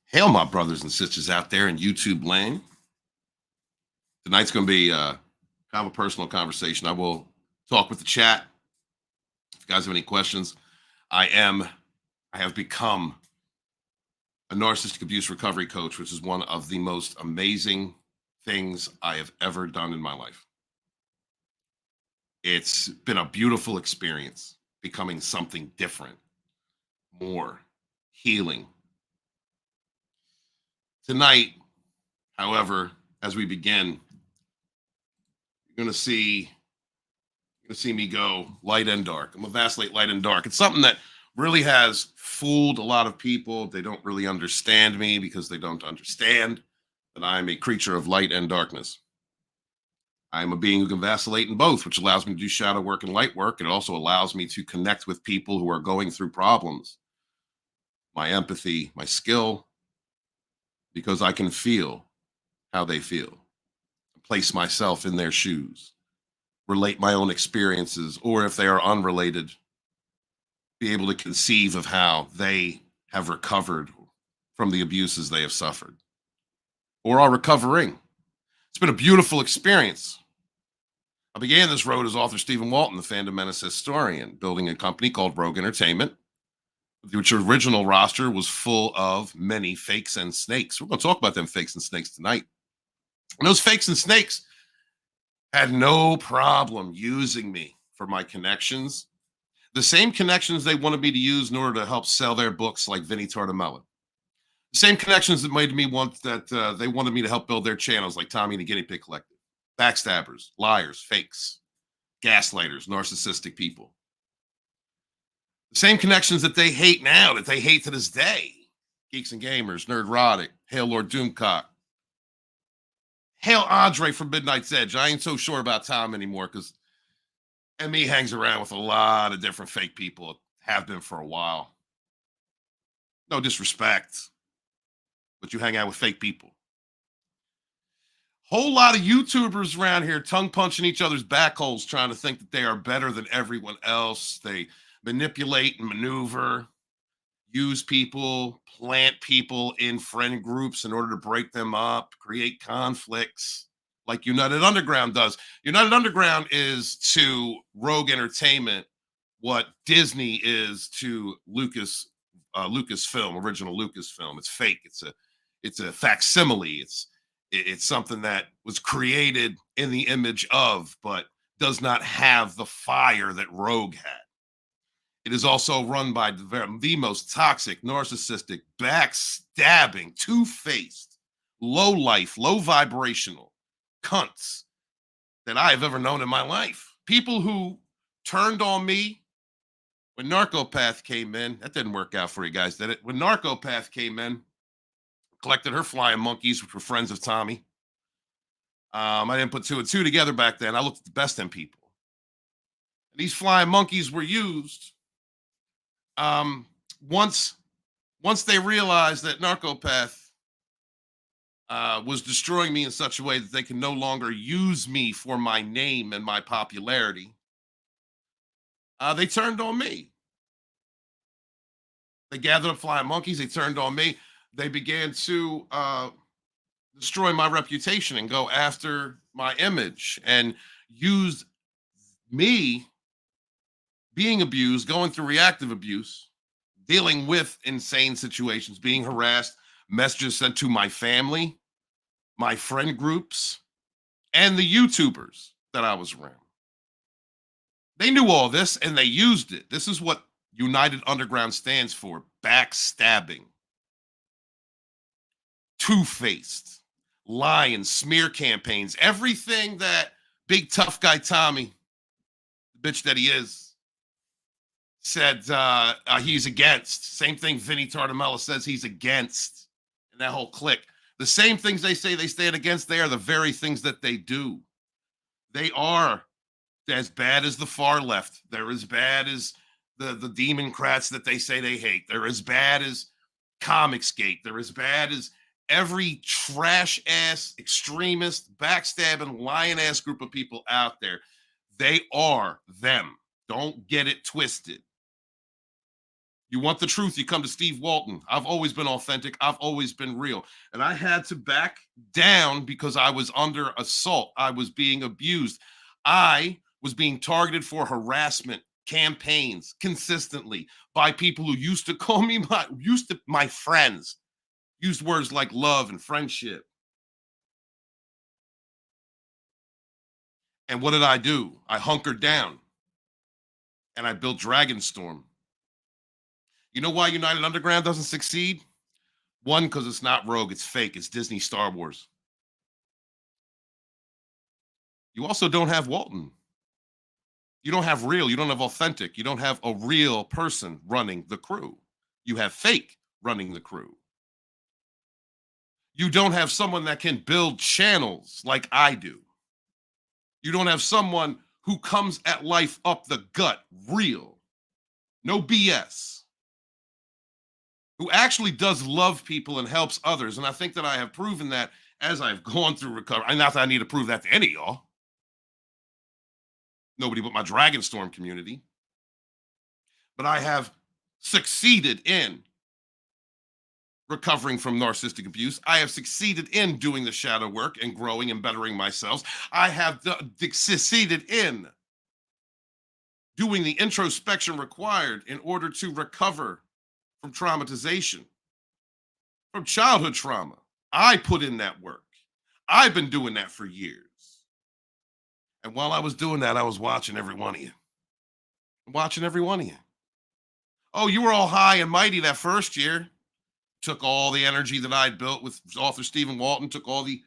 Hail, my brothers and sisters out there in YouTube land. Tonight's going to be kind of a personal conversation. I will talk with the chat. If you guys have any questions, I am, I have become a narcissistic abuse recovery coach, which is one of the most amazing things I have ever done in my life. It's been a beautiful experience becoming something different, more healing. Tonight, however, as we begin, you're going to see me go light and dark. I'm gonna vacillate light and dark. It's something that really has fooled a lot of people. They don't really understand me because they don't understand that I'm a creature of light and darkness. I'm a being who can vacillate in both, which allows me to do shadow work and light work. It also allows me to connect with people who are going through problems. My empathy, my skill, because I can feel how they feel, place myself in their shoes, relate my own experiences, or if they are unrelated, be able to conceive of how they have recovered from the abuses they have suffered or are recovering. It's been a beautiful experience. I began this road as author Stephen Walton, the fandom menace historian, building a company called Rogue Entertainment, which original roster was full of many fakes and snakes. We're going to talk about them fakes and snakes tonight. And those fakes and snakes had no problem using me for my connections. The same connections they wanted me to use in order to help sell their books, like Vinnie Tortorella. The same connections that made me want that they wanted me to help build their channels, like Tommy and the Guinea Pig Collective. Backstabbers, liars, fakes, gaslighters, narcissistic people. The same connections that they hate now, that they hate to this day. Geeks and Gamers, Nerdrotic, Hail Lord Doomcock. Hail Andre from Midnight's Edge. I ain't so sure about Tom anymore because me hangs around with a lot of different fake people, have been for a while. No disrespect, but you hang out with fake people. Whole lot of YouTubers around here tongue punching each other's back holes, trying to think that they are better than everyone else. They manipulate and maneuver, use people, plant people in friend groups in order to break them up, create conflicts like United Underground does. United Underground is to Rogue Entertainment what Disney is to Lucasfilm, original Lucasfilm. It's fake. It's a facsimile. It's something that was created in the image of, but does not have the fire that Rogue had. It is also run by the most toxic, narcissistic, backstabbing, two-faced, low-life, low-vibrational cunts that I have ever known in my life. People who turned on me when Narcopath came in. That didn't work out for you guys, did it? When Narcopath came in, collected her flying monkeys, which were friends of Tommy. I didn't put two and two together back then. I looked at the best in people. And these flying monkeys were used once they realized that Narcopath was destroying me in such a way that they can no longer use me for my name and my popularity. They turned on me. They gathered up flying monkeys. They turned on me. They began to destroy my reputation and go after my image and use me being abused, going through reactive abuse, dealing with insane situations, being harassed, messages sent to my family, my friend groups, and the YouTubers that I was around. They knew all this and they used it. This is what United Underground stands for: backstabbing, two-faced, lying, smear campaigns, everything that big tough guy Tommy, the bitch that he is, said he's against. Same thing Vinnie Tortorella says he's against, and that whole clique. The same things they say they stand against, they are the very things that they do. They are as bad as the far left. They're as bad as the Democrats that they say they hate. They're as bad as Comicsgate. They're as bad as every trash ass, extremist, backstabbing, lying ass group of people out there. They are them. Don't get it twisted. You want the truth, you come to Steve Walton. I've always been authentic. I've always been real. And I had to back down because I was under assault. I was being abused. I was being targeted for harassment campaigns consistently by people who used to call me my friends, used words like love and friendship. And what did I do? I hunkered down and I built Dragonstorm. You know why United Underground doesn't succeed? One, because it's not Rogue, it's fake, it's Disney Star Wars. You also don't have Walton. You don't have real, you don't have authentic, you don't have a real person running the crew. You have fake running the crew. You don't have someone that can build channels like I do. You don't have someone who comes at life up the gut, real, no BS, who actually does love people and helps others. And I think that I have proven that as I've gone through recovery. Not that I need to prove that to any of y'all. Nobody but my Dragonstorm community. But I have succeeded in recovering from narcissistic abuse. I have succeeded in doing the shadow work and growing and bettering myself. I have succeeded in doing the introspection required in order to recover from traumatization, from childhood trauma. I put in that work. I've been doing that for years. And while I was doing that, I was watching every one of you. Watching every one of you. Oh, you were all high and mighty that first year. Took all the energy that I'd built with author Stephen Walton, took all the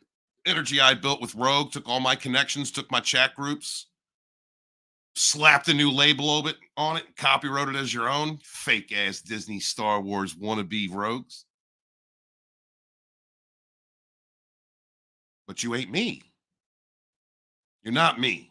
energy I built with Rogue, took all my connections, took my chat groups, slapped a new label on it, copyrighted it as your own. Fake ass Disney Star Wars wannabe rogues. But you ain't me. You're not me.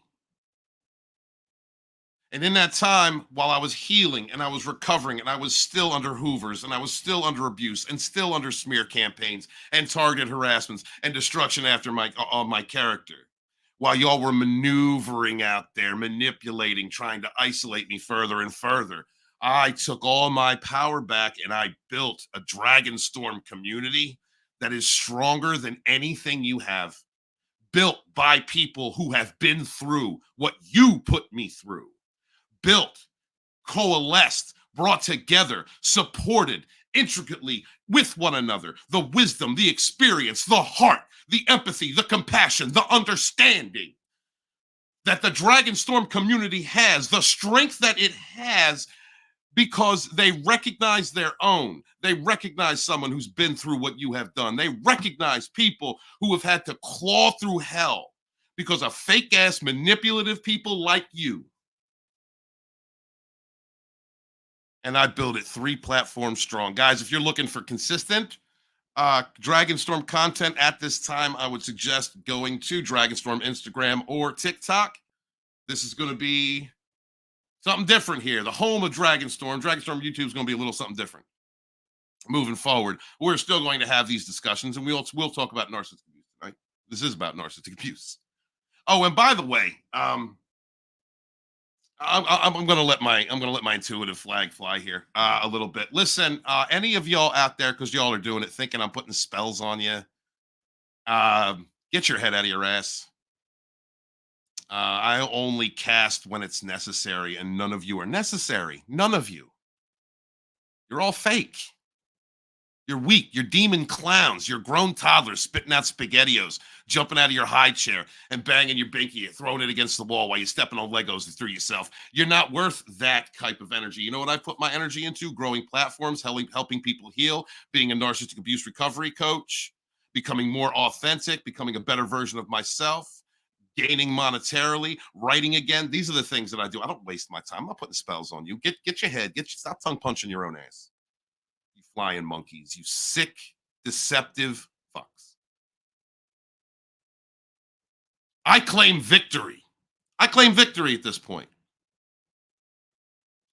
And in that time, while I was healing and I was recovering and I was still under hoovers and I was still under abuse and still under smear campaigns and targeted harassments and destruction after my character, while y'all were maneuvering out there, manipulating, trying to isolate me further and further, I took all my power back and I built a Dragonstorm community that is stronger than anything you have. Built by people who have been through what you put me through. Built, coalesced, brought together, supported intricately with one another. The wisdom, the experience, the heart, the empathy, the compassion, the understanding that the Dragonstorm community has, the strength that it has because they recognize their own. They recognize someone who's been through what you have done. They recognize people who have had to claw through hell because of fake-ass manipulative people like you. And I built it 3 platforms strong. Guys, if you're looking for consistent Dragonstorm content at this time, I would suggest going to Dragonstorm Instagram or TikTok. This is going to be something different here. The home of Dragonstorm. Dragonstorm YouTube is going to be a little something different. Moving forward, we're still going to have these discussions, and we'll talk about narcissistic abuse tonight. This is about narcissistic abuse. Oh, and by the way, I'm gonna let my intuitive flag fly here a little bit. Listen, any of y'all out there, because y'all are doing it, thinking I'm putting spells on you, get your head out of your ass. I only cast when it's necessary, and none of you are necessary. None of you. You're all fake. You're weak. You're demon clowns. You're grown toddlers spitting out SpaghettiOs, jumping out of your high chair and banging your binky, throwing it against the wall while you're stepping on Legos through yourself. You're not worth that type of energy. You know what I put my energy into? Growing platforms, helping people heal, being a narcissistic abuse recovery coach, becoming more authentic, becoming a better version of myself, gaining monetarily, writing again. These are the things that I do. I don't waste my time. I'm not putting spells on you. Get your head. Stop tongue punching your own ass. Flying monkeys, you sick, deceptive fucks. I claim victory. I claim victory at this point.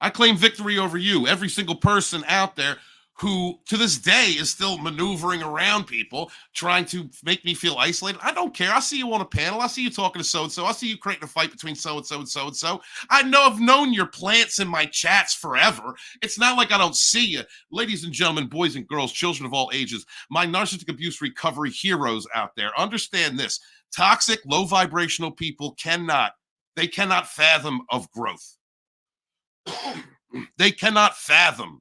I claim victory over you, every single person out there who to this day is still maneuvering around people, trying to make me feel isolated. I don't care. I see you on a panel. I see you talking to so-and-so. I see you creating a fight between so-and-so and so-and-so. I've known your plants in my chats forever. It's not like I don't see you. Ladies and gentlemen, boys and girls, children of all ages, my narcissistic abuse recovery heroes out there, understand this. Toxic, low vibrational people cannot fathom of growth. They cannot fathom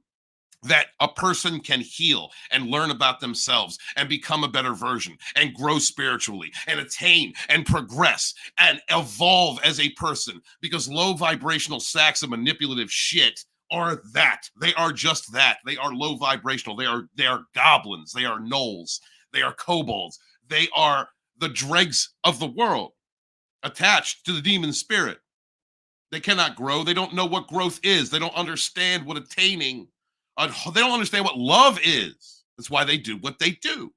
that a person can heal and learn about themselves and become a better version and grow spiritually and attain and progress and evolve as a person, because low vibrational sacks of manipulative shit are that. They are just that. They are low vibrational. They are goblins. They are gnolls. They are kobolds. They are the dregs of the world attached to the demon spirit. They cannot grow. They don't know what growth is. They don't understand what attaining. They don't understand what love is. That's why they do what they do.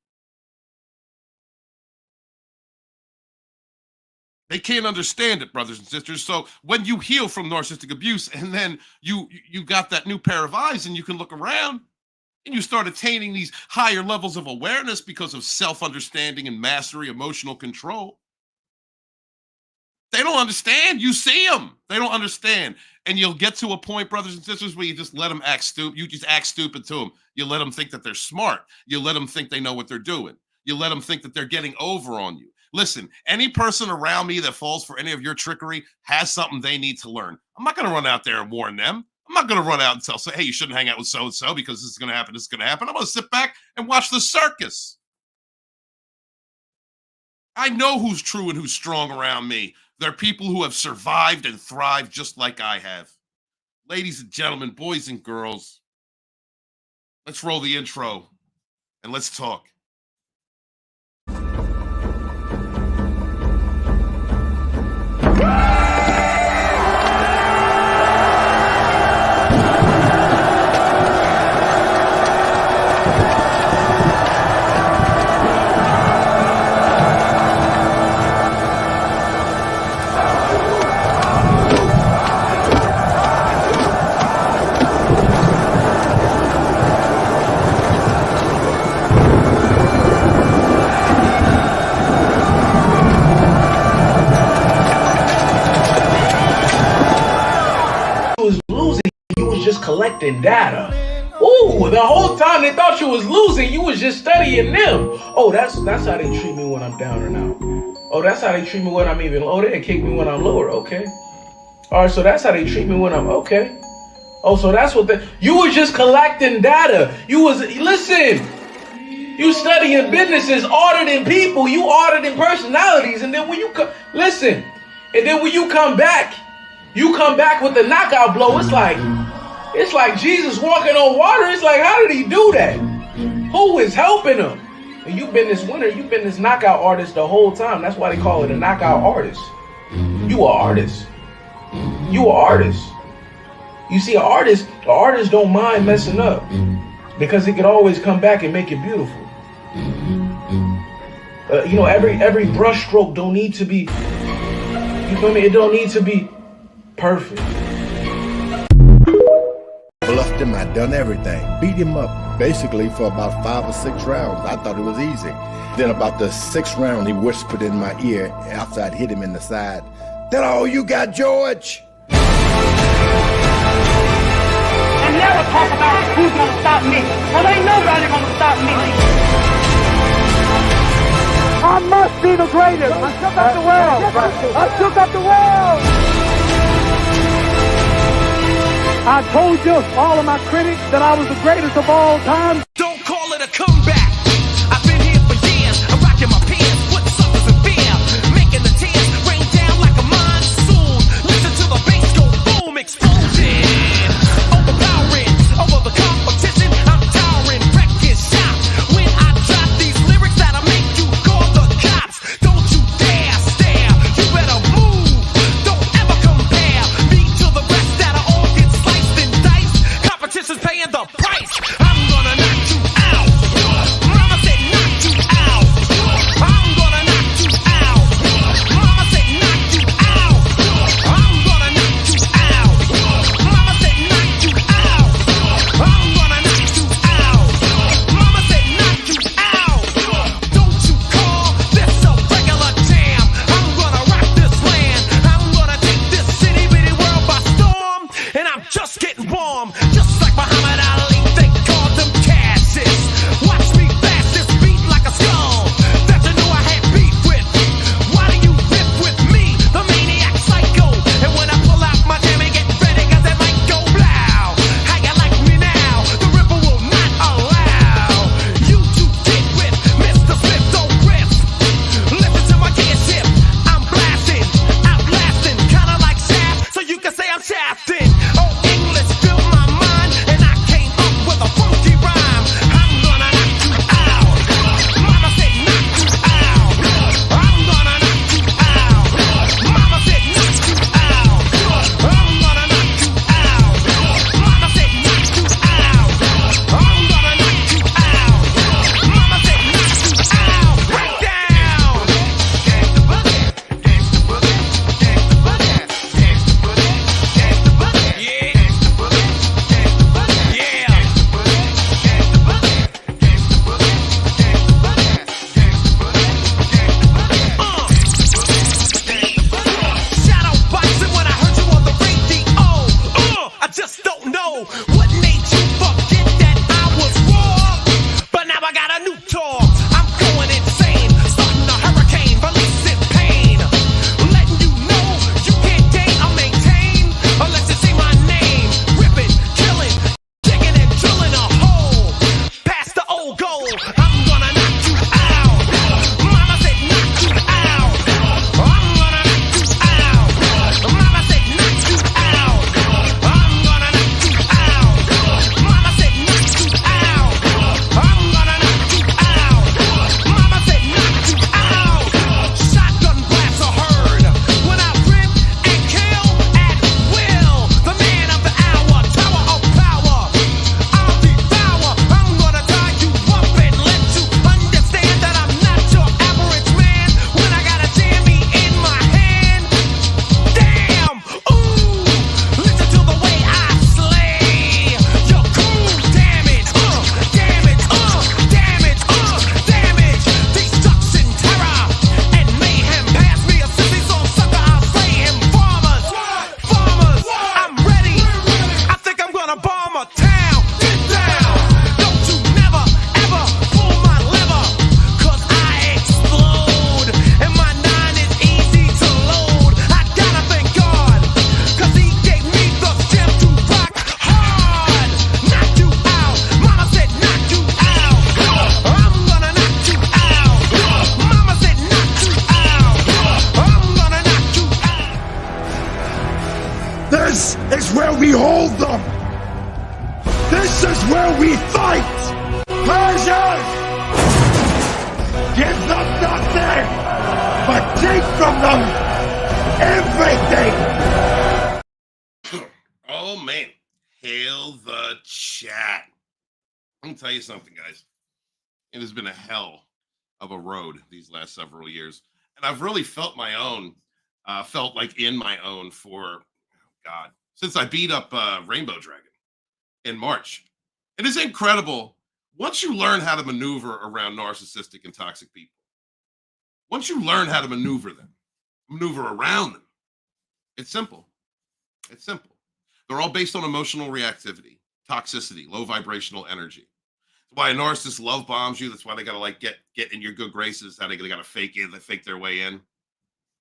They can't understand it, brothers and sisters. So when you heal from narcissistic abuse and then you got that new pair of eyes and you can look around and you start attaining these higher levels of awareness because of self-understanding and mastery, emotional control. They don't understand. You see them. They don't understand. And you'll get to a point, brothers and sisters, where you just let them act stupid. You just act stupid to them. You let them think that they're smart. You let them think they know what they're doing. You let them think that they're getting over on you. Listen, any person around me that falls for any of your trickery has something they need to learn. I'm not going to run out there and warn them. I'm not going to run out and say, hey, you shouldn't hang out with so-and-so because this is going to happen. This is going to happen. I'm going to sit back and watch the circus. I know who's true and who's strong around me. They're people who have survived and thrived just like I have. Ladies and gentlemen, boys and girls, let's roll the intro and let's talk. Collecting data. Ooh, the whole time they thought you was losing, you was just studying them. Oh, that's how they treat me when I'm down and out. Oh, that's how they treat me when I'm even low. They kick me when I'm lower. Okay. All right, so that's how they treat me when I'm okay. Oh, so that's what you was just collecting data. You was listen. You studying businesses, auditing people, you auditing personalities, and then when you listen, and then when you come back with the knockout blow. It's like Jesus walking on water. It's like, how did he do that? Who is helping him? And you've been this winner. You've been this knockout artist the whole time. That's why they call it a knockout artist. You are artist. You are artist. You see, an artist don't mind messing up because it can always come back and make it beautiful. Every brush stroke don't need to be, you feel me? It don't need to be perfect. Bluffed him, I'd done everything. Beat him up basically for about 5 or 6 rounds. I thought it was easy. Then about the 6th round, he whispered in my ear after I'd hit him in the side, "That all you got, George?" And never talk about who's gonna stop me. Well, ain't nobody gonna stop me. I must be the greatest. I shook up the world. I shook up the world. I told you, all of my critics, that I was the greatest of all time. Don't call it a comeback. I've been here for years. I'm rocking my pants, putting suckers in fear, making the tears rain down like a monsoon. Listen to the bass go boom, explosion, overpowering over the competition. I'm towering, wrecking shop. When I drop these lyrics that'll make you call the cops. Don't you dare stare. You better move. Don't ever compare me to the rest that are all get sliced and diced. Competition's paying the price. I'm gonna knock white Persians give them nothing, but take from them everything. Oh man, hail the chat. I'm gonna tell you something, guys. It has been a hell of a road these last several years, and I've really felt my own, felt like in my own for God since I beat up Rainbow Dragon in March. It is incredible once you learn how to maneuver around narcissistic and toxic people. Once you learn how to maneuver them, maneuver around them, it's simple. It's simple. They're all based on emotional reactivity, toxicity, low vibrational energy. That's why a narcissist love bombs you. That's why they gotta like get in your good graces. How they gotta fake it, they fake their way in,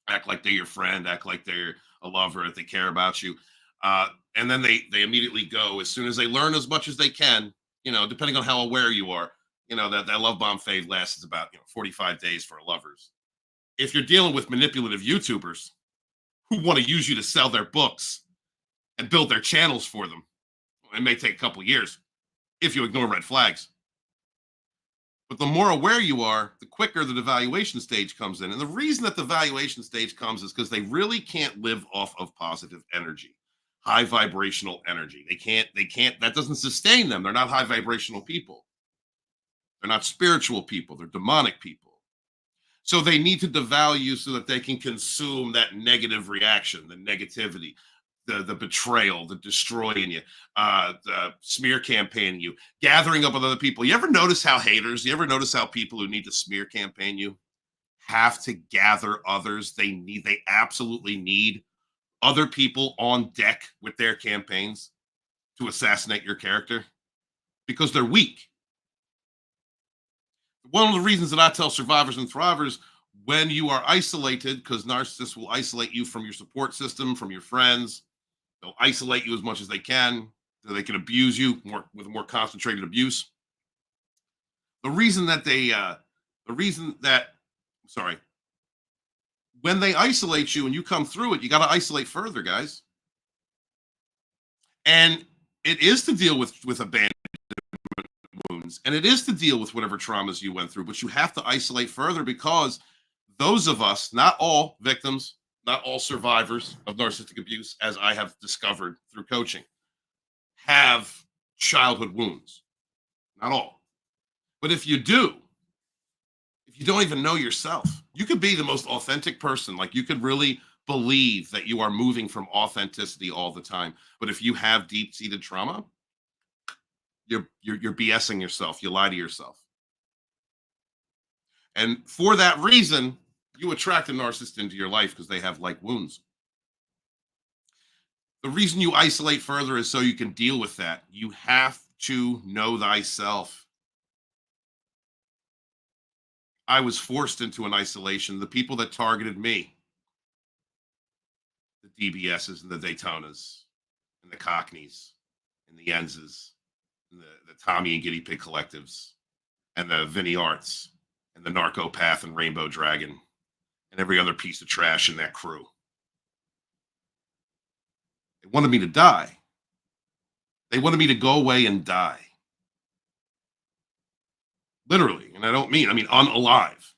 act like they're your friend, act like they're a lover, that they care about you. And then they immediately go as soon as they learn as much as they can, depending on how aware you are, that love bomb phase lasts about 45 days for lovers. If you're dealing with manipulative YouTubers who want to use you to sell their books and build their channels for them, it may take a couple years if you ignore red flags. But the more aware you are, the quicker the devaluation stage comes in. And the reason that the valuation stage comes is because they really can't live off of positive energy, high vibrational energy. They can't, that doesn't sustain them. They're not high vibrational people. They're not spiritual people. They're demonic people. So they need to devalue so that they can consume that negative reaction, the negativity, the betrayal, the destroying you, the smear campaigning you, gathering up with other people. You ever notice how you ever notice how people who need to smear campaign you have to gather others? They absolutely need other people on deck with their campaigns to assassinate your character because they're weak. One of the reasons that I tell survivors and thrivers, when you are isolated, because narcissists will isolate you from your support system, from your friends, they'll isolate you as much as they can, so they can abuse you with more concentrated abuse. When they isolate you and you come through it, you got to isolate further, guys. And it is to deal with abandonment wounds, and it is to deal with whatever traumas you went through, but you have to isolate further because those of us, not all victims, not all survivors of narcissistic abuse, as I have discovered through coaching, have childhood wounds. Not all. But if you do, if you don't even know yourself, you could be the most authentic person. Like you could really believe that you are moving from authenticity all the time. But if you have deep-seated trauma, you're BSing yourself. You lie to yourself. And for that reason, you attract a narcissist into your life because they have like wounds. The reason you isolate further is so you can deal with that. You have to know thyself. I was forced into an isolation. The people that targeted me, the DBSs and the Daytonas and the Cockneys and the Yenzes and the Tommy and Guinea Pig collectives and the Vinny Arts and the Narcopath and Rainbow Dragon and every other piece of trash in that crew. They wanted me to die. They wanted me to go away and die. Literally, and I mean unalive.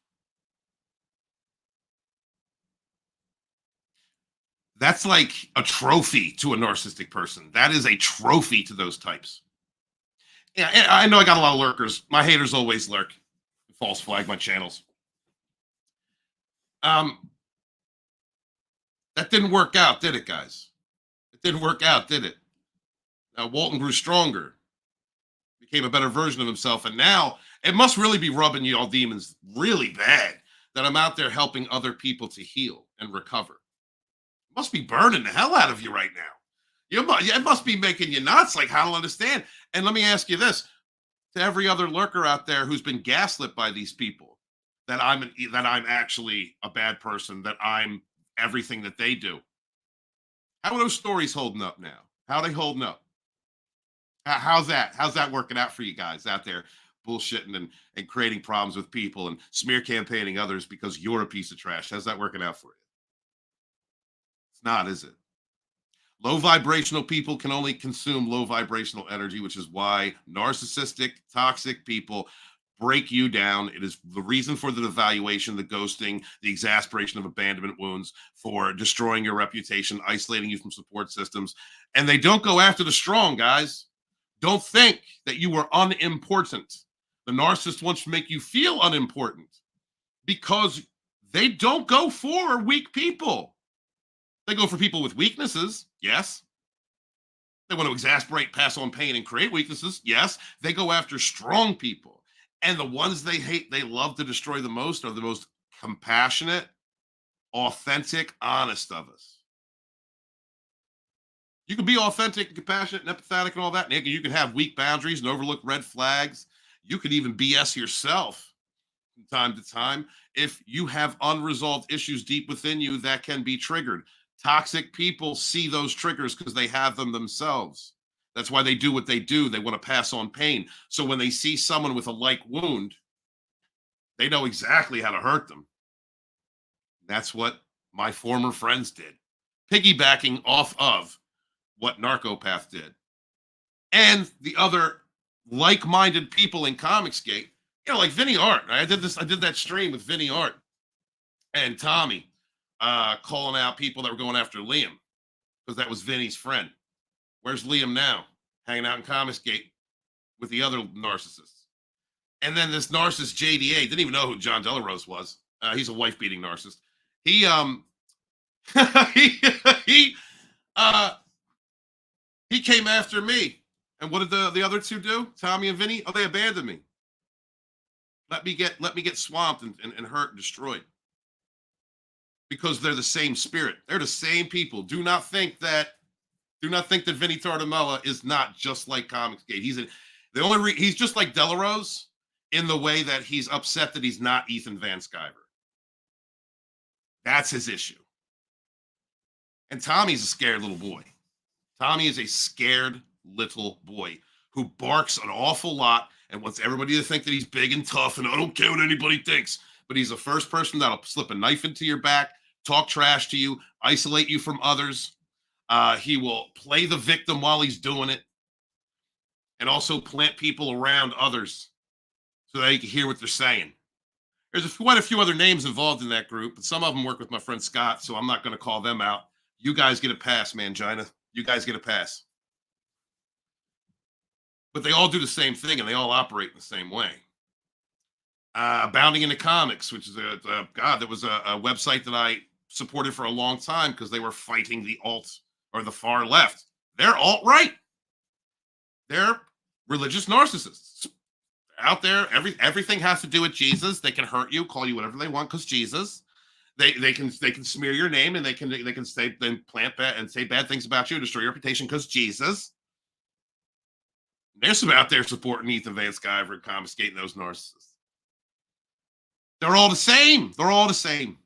That's like a trophy to a narcissistic person. That is a trophy to those types. Yeah, I know I got a lot of lurkers. My haters always lurk. False flag my channels. That didn't work out, did it, guys? It didn't work out, did it? Now Walton grew stronger, became a better version of himself, and now it must really be rubbing you all demons really bad that I'm out there helping other people to heal and recover. It must be burning the hell out of you right now. It must be making you nuts. Like, I don't understand. And let me ask you this, to every other lurker out there who's been gaslit by these people, that I'm actually a bad person, that I'm everything that they do. How are those stories holding up now? How are they holding up? How's that working out for you guys out there bullshitting and creating problems with people and smear campaigning others because you're a piece of trash? How's that working out for you? It's not, is it? Low vibrational people can only consume low vibrational energy, which is why narcissistic, toxic people break you down. It is the reason for the devaluation, the ghosting, the exasperation of abandonment wounds, for destroying your reputation, isolating you from support systems. And they don't go after the strong, guys. Don't think that you are unimportant. The narcissist wants to make you feel unimportant because they don't go for weak people. They go for people with weaknesses, yes. They want to exasperate, pass on pain, and create weaknesses, yes. They go after strong people. And the ones they hate, they love to destroy the most are the most compassionate, authentic, honest of us. You can be authentic and compassionate and empathetic and all that, Nick. You can have weak boundaries and overlook red flags. You can even BS yourself from time to time. If you have unresolved issues deep within you, that can be triggered. Toxic people see those triggers because they have them themselves. That's why they do what they do. They want to pass on pain. So when they see someone with a like wound, they know exactly how to hurt them. That's what my former friends did, piggybacking off of what Narcopath did. And the other like-minded people in Comicsgate, you know, like Vinny Art. I did that stream with Vinny Art and Tommy, calling out people that were going after Liam because that was Vinny's friend. Where's Liam now? Hanging out in Comicsgate with the other narcissists. And then this narcissist JDA didn't even know who John Delarose was. He's a wife-beating narcissist. He he came after me. And what did the other two do? Tommy and Vinny? Oh, they abandoned me. Let me get swamped and hurt and destroyed. Because they're the same spirit. They're the same people. Do not think that Vinny Tartamella is not just like Comicsgate. He's just like Delarose in the way that he's upset that he's not Ethan Van Sciver. That's his issue. And Tommy's a scared little boy. Tommy is a scared little boy who barks an awful lot and wants everybody to think that he's big and tough and I don't care what anybody thinks. But he's the first person that'll slip a knife into your back, talk trash to you, isolate you from others. He will play the victim while he's doing it and also plant people around others so that he can hear what they're saying. There's quite a few other names involved in that group, but some of them work with my friend Scott, so I'm not going to call them out. You guys get a pass, Mangina. You guys get a pass. But they all do the same thing, and they all operate in the same way. Bounding into Comics, which is there was a website that I supported for a long time because they were fighting the alt or the far left. They're alt-right. They're religious narcissists. Out there, everything has to do with Jesus. They can hurt you, call you whatever they want because Jesus. They can smear your name and they can say then plant bad and say bad things about you, destroy your reputation because Jesus. They're out there supporting Ethan Van Sciver and confiscating those narcissists. They're all the same. They're all the same.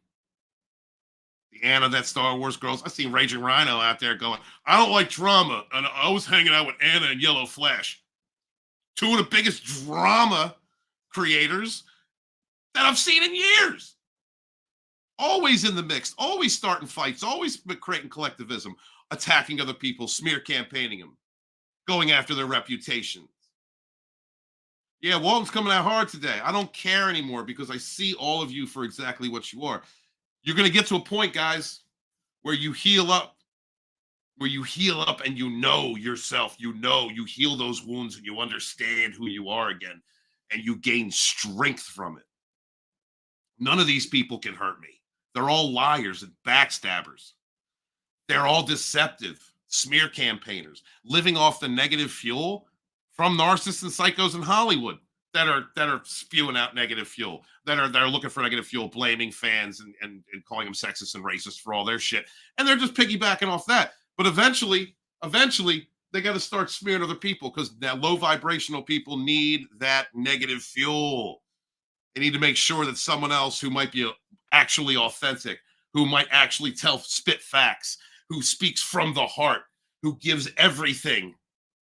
The Anna, that Star Wars girls. I seen Raging Rhino out there going, I don't like drama. And I was hanging out with Anna and Yellow Flash. Two of the biggest drama creators that I've seen in years. Always in the mix, always starting fights, always creating collectivism, attacking other people, smear campaigning them, going after their reputations. Yeah, Walton's coming out hard today. I don't care anymore because I see all of you for exactly what you are. You're going to get to a point, guys, where you heal up. And you know yourself, you heal those wounds and you understand who you are again and you gain strength from it. None of these people can hurt me. They're all liars and backstabbers. They're all deceptive, smear campaigners, living off the negative fuel from narcissists and psychos in Hollywood that are spewing out negative fuel, that are looking for negative fuel, blaming fans and calling them sexist and racist for all their shit. And they're just piggybacking off that. But eventually, they got to start smearing other people because that low vibrational people need that negative fuel. They need to make sure that someone else who might be actually authentic, who might actually spit facts, who speaks from the heart, who gives everything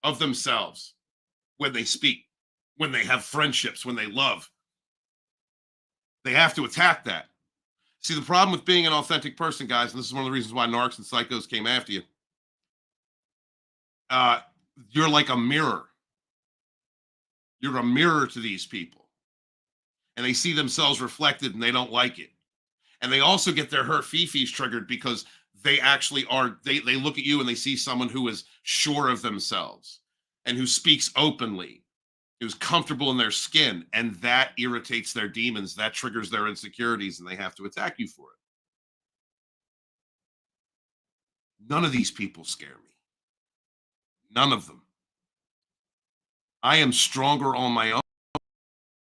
of themselves when they speak, when they have friendships, when they love. They have to attack that. See, the problem with being an authentic person, guys, and this is one of the reasons why narcs and psychos came after you, You're like a mirror. You're a mirror to these people, and they see themselves reflected and they don't like it. And they also get their hurt fifis triggered because they actually are, they look at you and they see someone who is sure of themselves and who speaks openly, who's comfortable in their skin, and that irritates their demons, that triggers their insecurities, and they have to attack you for it. None of these people scare me. None of them. I am stronger on my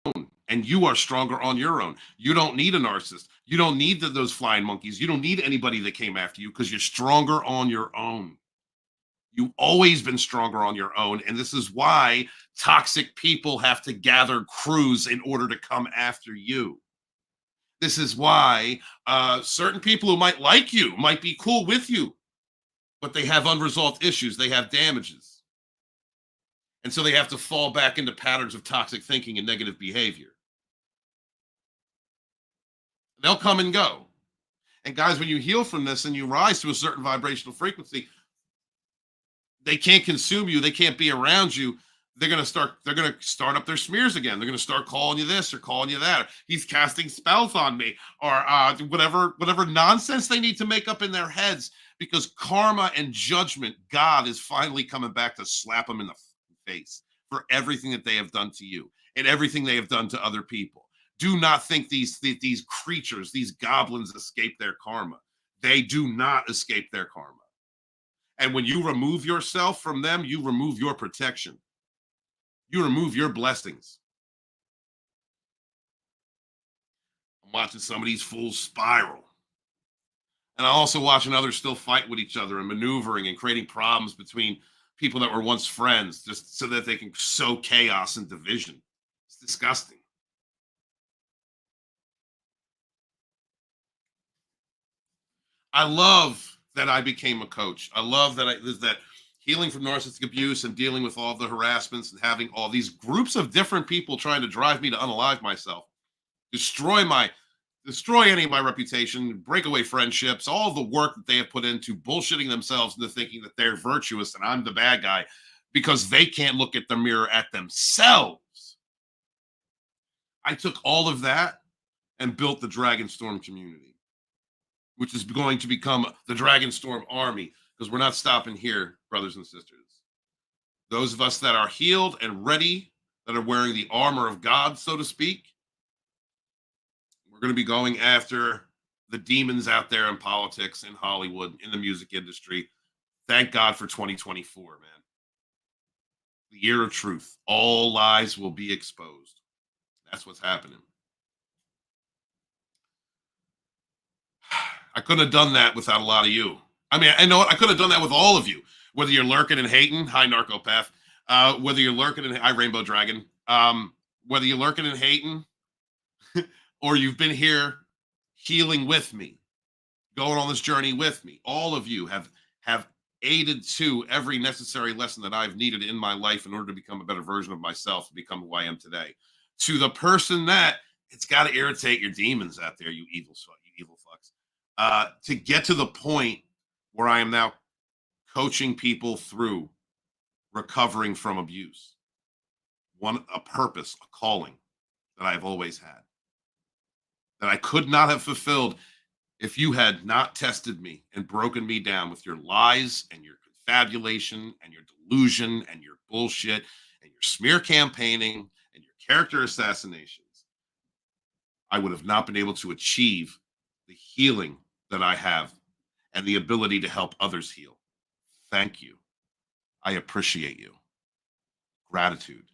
own, and you are stronger on your own. You don't need a narcissist. You don't need those flying monkeys. You don't need anybody that came after you, because you're stronger on your own. You've always been stronger on your own, and this is why toxic people have to gather crews in order to come after you. This is why certain people who might like you, might be cool with you, but they have unresolved issues. They have damages. And so they have to fall back into patterns of toxic thinking and negative behavior. They'll come and go. And guys, when you heal from this and you rise to a certain vibrational frequency, they can't consume you. They can't be around you. They're going to start up their smears again. They're going to start calling you this or calling you that. He's casting spells on me, or whatever nonsense they need to make up in their heads, because karma and judgment, God is finally coming back to slap them in the face for everything that they have done to you and everything they have done to other people. Do not think these creatures, these goblins, escape their karma. They do not escape their karma. And when you remove yourself from them, you remove your protection. You remove your blessings. I'm watching some of these fools spiral. And I'm also watching others still fight with each other and maneuvering and creating problems between people that were once friends, just so that they can sow chaos and division. It's disgusting. I love that I became a coach. I love that healing from narcissistic abuse and dealing with all the harassments and having all these groups of different people trying to drive me to unalive myself, destroy any of my reputation, break away friendships, all the work that they have put into bullshitting themselves into thinking that they're virtuous and I'm the bad guy because they can't look at the mirror at themselves. I took all of that and built the Dragonstorm community, which is going to become the Dragonstorm army, because we're not stopping here, brothers and sisters. Those of us that are healed and ready, that are wearing the armor of God, so to speak, we're going to be going after the demons out there in politics, in Hollywood, in the music industry. Thank God for 2024, man. The year of truth. All lies will be exposed. That's what's happening. I couldn't have done that without a lot of you. I mean, I know what, I could have done that with all of you, whether you're lurking and hating. Hi, Narcopath. Whether you're lurking and hi, Rainbow Dragon. Whether you're lurking and hating, or you've been here healing with me, going on this journey with me. All of you have aided to every necessary lesson that I've needed in my life in order to become a better version of myself, to become who I am today. To the person that it's got to irritate your demons out there, you evil fucks. To get to the point where I am now coaching people through recovering from abuse. A purpose, a calling that I've always had, that I could not have fulfilled if you had not tested me and broken me down with your lies and your confabulation and your delusion and your bullshit and your smear campaigning and your character assassinations. I would have not been able to achieve the healing that I have and the ability to help others heal. Thank you. I appreciate you. Gratitude.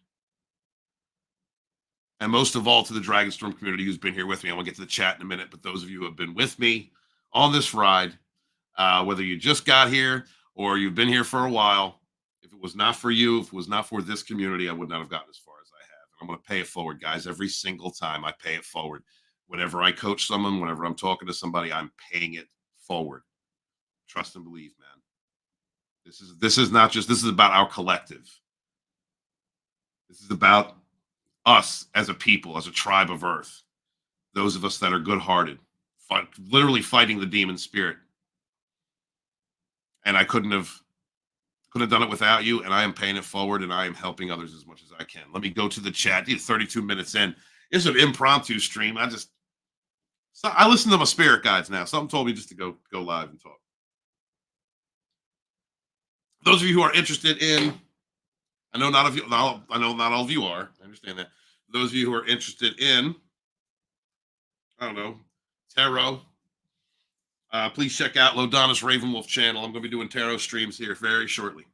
And most of all, to the Dragonstorm community who's been here with me. I want to get to the chat in a minute, but those of you who have been with me on this ride, whether you just got here or you've been here for a while, if it was not for you, if it was not for this community, I would not have gotten as far as I have. And I'm going to pay it forward, guys. Every single time I pay it forward. Whenever I coach someone, whenever I'm talking to somebody, I'm paying it forward. Trust and believe, man. This is not just, this is about our collective. This is about us as a people, as a tribe of Earth. Those of us that are good-hearted, literally fighting the demon spirit. And I couldn't have Could have done it without you, and I am paying it forward, and I am helping others as much as I can. Let me go to the chat. 32 minutes in. It's an impromptu stream. I listen to my spirit guides now. Something told me just to go live and talk. Those of you who are interested in, I know not all of you are. I understand that. Those of you who are interested in, I don't know, tarot, please check out Lodonis Ravenwolf channel. I'm going to be doing tarot streams here very shortly.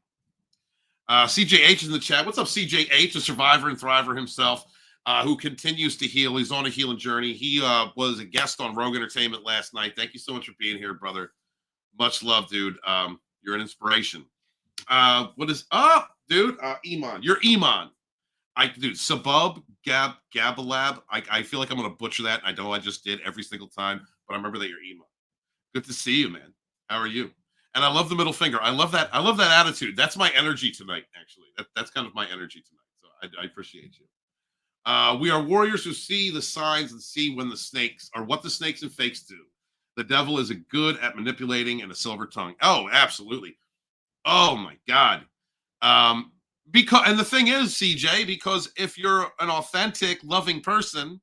CJH is in the chat. What's up, CJH, a survivor and thriver himself, who continues to heal. He's on a healing journey. He was a guest on Rogue Entertainment last night. Thank you so much for being here, brother. Much love, dude. You're an inspiration. What is up, dude? Iman. You're Iman. Dude, Sabub, Gabalab. I feel like I'm going to butcher that. I know I just did every single time, but I remember that you're Iman. Good to see you, man. How are you? And I love the middle finger. I love that attitude. That's my energy tonight, actually. That's kind of my energy tonight. So I appreciate you. We are warriors who see the signs and see when the snakes are what the snakes and fakes do. The devil is good at manipulating and a silver tongue. Oh, absolutely. Oh my God. And the thing is, CJ, because if you're an authentic, loving person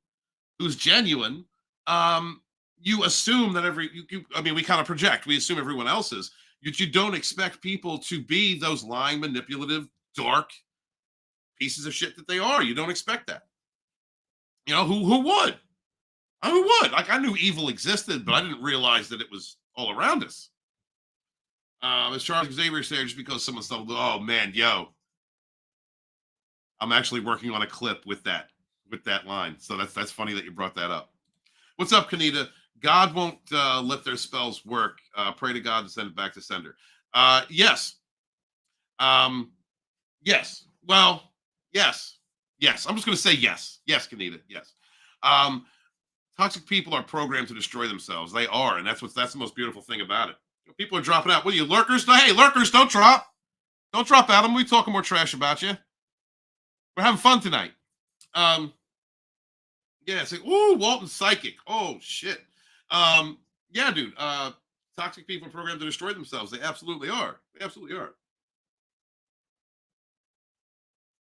who's genuine, you assume that we kind of project. We assume everyone else is. You don't expect people to be those lying, manipulative, dark pieces of shit that they are. You don't expect that. You know, who would? Who would? Like, I knew evil existed, but I didn't realize that it was all around us. As Charles Xavier said, just because someone stumbled, oh man, yo. I'm actually working on a clip with that line. So that's funny that you brought that up. What's up, Kanita? God won't let their spells work. Pray to God to send it back to sender. Yes. Yes. Well, yes. Yes. I'm just going to say yes. Yes, Kanita. Yes. Toxic people are programmed to destroy themselves. They are. And that's the most beautiful thing about it. People are dropping out. What are you, lurkers? Hey, lurkers, don't drop. Don't drop out. We talking more trash about you. We're having fun tonight. Yeah, it's like, ooh, Walton Psychic. Oh, shit. Yeah, dude. Toxic people are programmed to destroy themselves. They absolutely are. They absolutely are.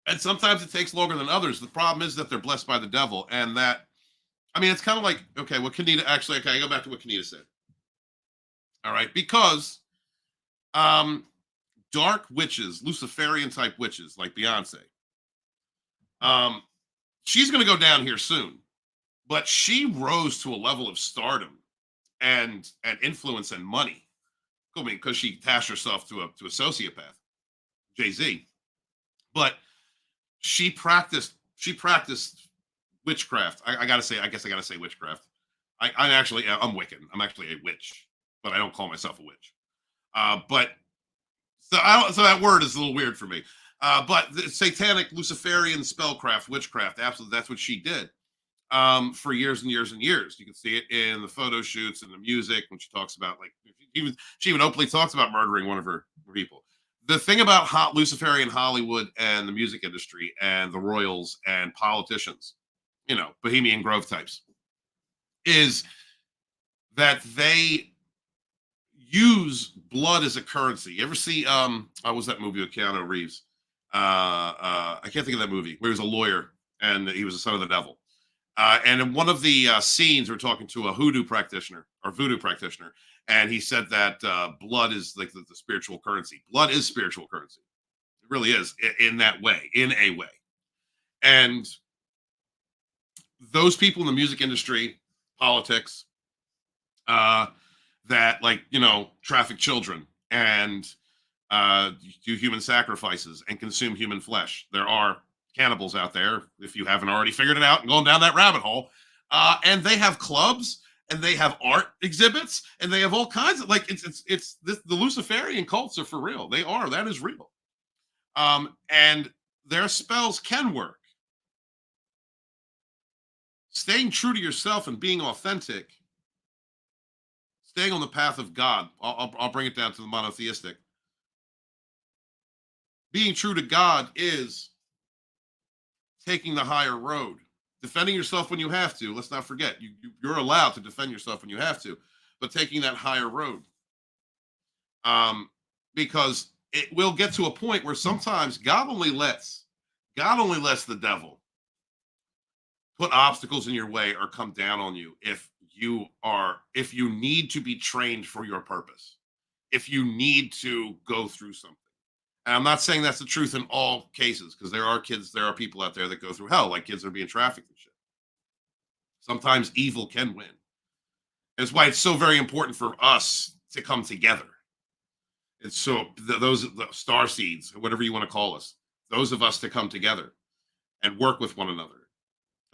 And sometimes it takes longer than others. The problem is that they're blessed by the devil. And that, I mean, it's kind of like, okay, what Kanita actually, okay, I go back to what Kanita said. All right, because dark witches, Luciferian type witches like Beyonce, she's going to go down here soon, but she rose to a level of stardom and influence and money. I mean, because she attached herself to a sociopath, Jay-Z, but she practiced witchcraft. I guess I gotta say witchcraft. I'm Wiccan. I'm actually a witch, but I don't call myself a witch. But so that word is a little weird for me. But the satanic Luciferian spellcraft, witchcraft, absolutely, that's what she did for years and years and years. You can see it in the photo shoots and the music when she talks about, like, she even openly talks about murdering one of her people. The thing about Luciferian Hollywood and the music industry and the royals and politicians, you know, Bohemian Grove types, is that they use blood as a currency. You ever see what was that movie with Keanu Reeves? I can't think of that movie where he was a lawyer and he was the son of the devil. And in one of the scenes, we're talking to a voodoo practitioner, and he said that blood is like the spiritual currency. Blood is spiritual currency. It really is, in that way, in a way. And those people in the music industry, politics, that, like, you know, traffic children and do human sacrifices and consume human flesh. There are cannibals out there, if you haven't already figured it out and gone down that rabbit hole. And they have clubs and they have art exhibits and they have all kinds of, like, the Luciferian cults are for real. They are. That is real. And their spells can work. Staying true to yourself and being authentic, staying on the path of God. I'll bring it down to the monotheistic. Being true to God is taking the higher road, defending yourself when you have to. Let's not forget, you're allowed to defend yourself when you have to, but taking that higher road. Because it will get to a point where sometimes God only lets the devil put obstacles in your way or come down on you if you need to be trained for your purpose, if you need to go through something. And I'm not saying that's the truth in all cases, because there are people out there that go through hell, like kids that are being trafficked and shit. Sometimes evil can win. That's why it's so very important for us to come together. It's so those the star seeds, whatever you want to call us, those of us to come together and work with one another.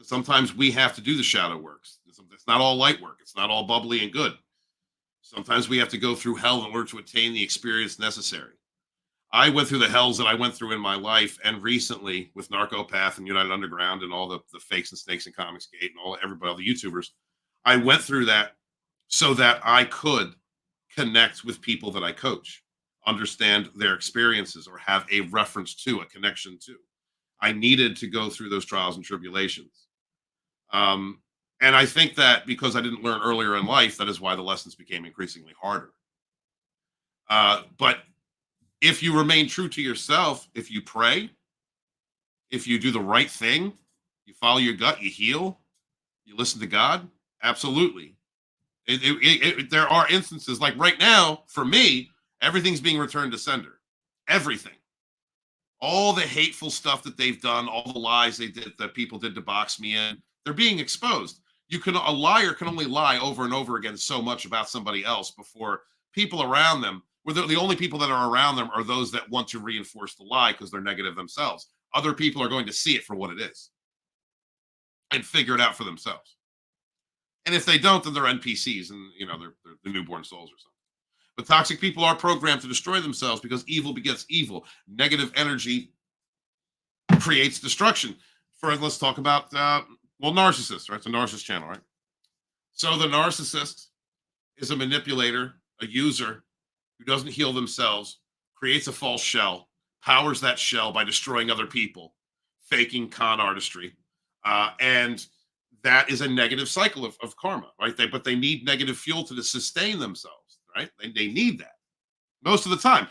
Sometimes we have to do the shadow works. It's not all light work. It's not all bubbly and good. Sometimes we have to go through hell in order to attain the experience necessary. I went through the hells that I went through in my life, and recently with Narcopath and United Underground and all the fakes and snakes and Comicsgate and everybody, all the YouTubers, I went through that so that I could connect with people that I coach, understand their experiences, or have a reference to, a connection to. I needed to go through those trials and tribulations. And I think that because I didn't learn earlier in life, that is why the lessons became increasingly harder. But if you remain true to yourself, if you pray, if you do the right thing, you follow your gut, you heal, you listen to God, absolutely. There are instances like right now, for me, everything's being returned to sender. Everything. All the hateful stuff that they've done, all the lies they did, that people did to box me in, they're being exposed. A liar can only lie over and over again so much about somebody else before people around them, where the only people that are around them are those that want to reinforce the lie because they're negative themselves. Other people are going to see it for what it is and figure it out for themselves. And if they don't, then they're NPCs and they're newborn souls or something. But toxic people are programmed to destroy themselves because evil begets evil. Negative energy creates destruction. Let's talk about narcissists, right? It's a narcissist channel, right? So the narcissist is a manipulator, a user who doesn't heal themselves, creates a false shell, powers that shell by destroying other people, faking con artistry, and that is a negative cycle of karma, right? But they need negative fuel to sustain themselves, right? They need that most of the time.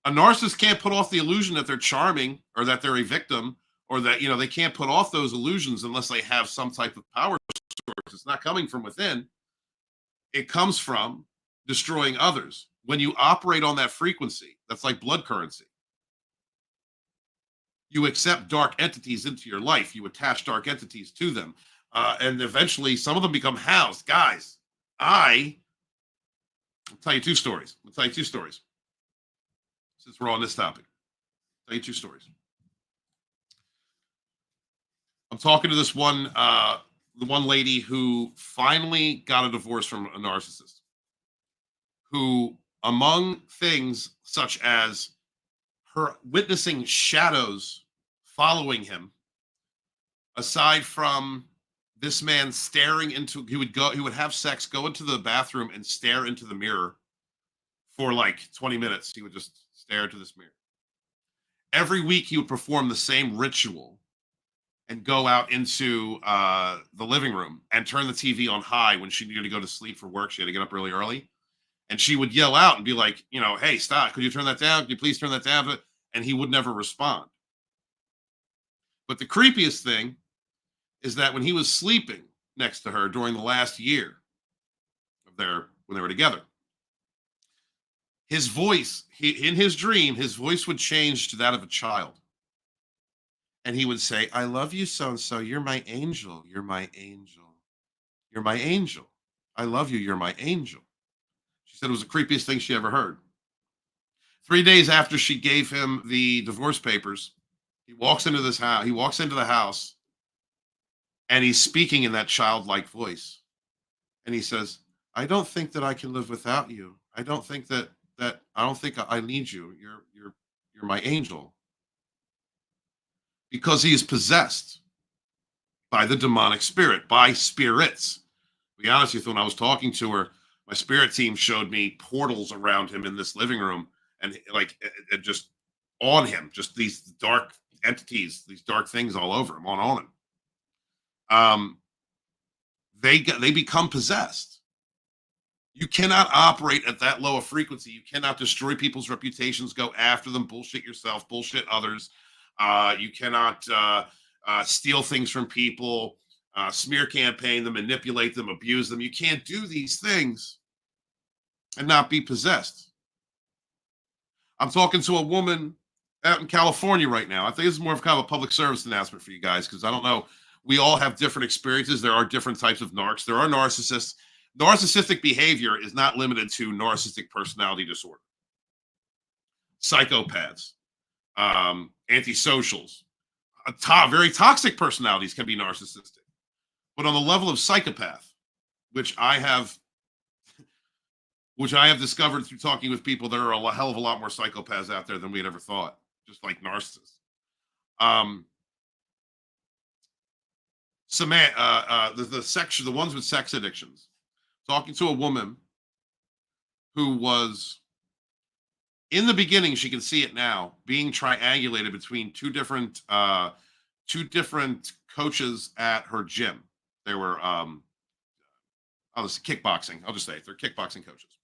A narcissist can't put off the illusion that they're charming or that they're a victim, or that they can't put off those illusions unless they have some type of power source. It's not coming from within. It comes from destroying others. When you operate on that frequency, that's like blood currency. You accept dark entities into your life. You attach dark entities to them. And eventually some of them become housed. Guys, I'll tell you two stories. Since we're on this topic. I'll tell you two stories. I'm talking to this one lady who finally got a divorce from a narcissist, who, among things such as her witnessing shadows following him, aside from this man staring into, he would have sex, go into the bathroom and stare into the mirror for like 20 minutes. He would just stare into this mirror. Every week he would perform the same ritual and go out into the living room and turn the TV on high when she needed to go to sleep for work. She had to get up really early. And she would yell out and be like, hey, stop. Could you turn that down? Could you please turn that down? And he would never respond. But the creepiest thing is that when he was sleeping next to her during the last year when they were together, his voice, in his dream, his voice would change to that of a child. And he would say, I love you, so-and-so. You're my angel. You're my angel. You're my angel. I love you. You're my angel. She said it was the creepiest thing she ever heard. 3 days after she gave him the divorce papers, he walks into this house. He walks into the house, and he's speaking in that childlike voice. And he says, I don't think that I can live without you. I don't think that I don't think I need you. You're my angel. Because he is possessed by the demonic spirit, by spirits. To be honest with you, when I was talking to her, my spirit team showed me portals around him in this living room, and it just on him, just these dark entities, these dark things all over him, on him. They become possessed. You cannot operate at that low a frequency. You cannot destroy people's reputations, go after them, bullshit yourself, bullshit others. You cannot steal things from people, smear campaign them, manipulate them, abuse them. You can't do these things and not be possessed. I'm talking to a woman out in California right now. I think this is more of kind of a public service announcement for you guys, because I don't know. We all have different experiences. There are different types of narcs. There are narcissists. Narcissistic behavior is not limited to narcissistic personality disorder. Psychopaths, antisocials, very toxic personalities can be narcissistic. But on the level of psychopath, which I have discovered through talking with people, there are a hell of a lot more psychopaths out there than we had ever thought, just like narcissists. The ones with sex addictions. Talking to a woman who was, in the beginning, she can see it now, being triangulated between two different coaches at her gym. They were kickboxing. I'll just say it. They're kickboxing coaches.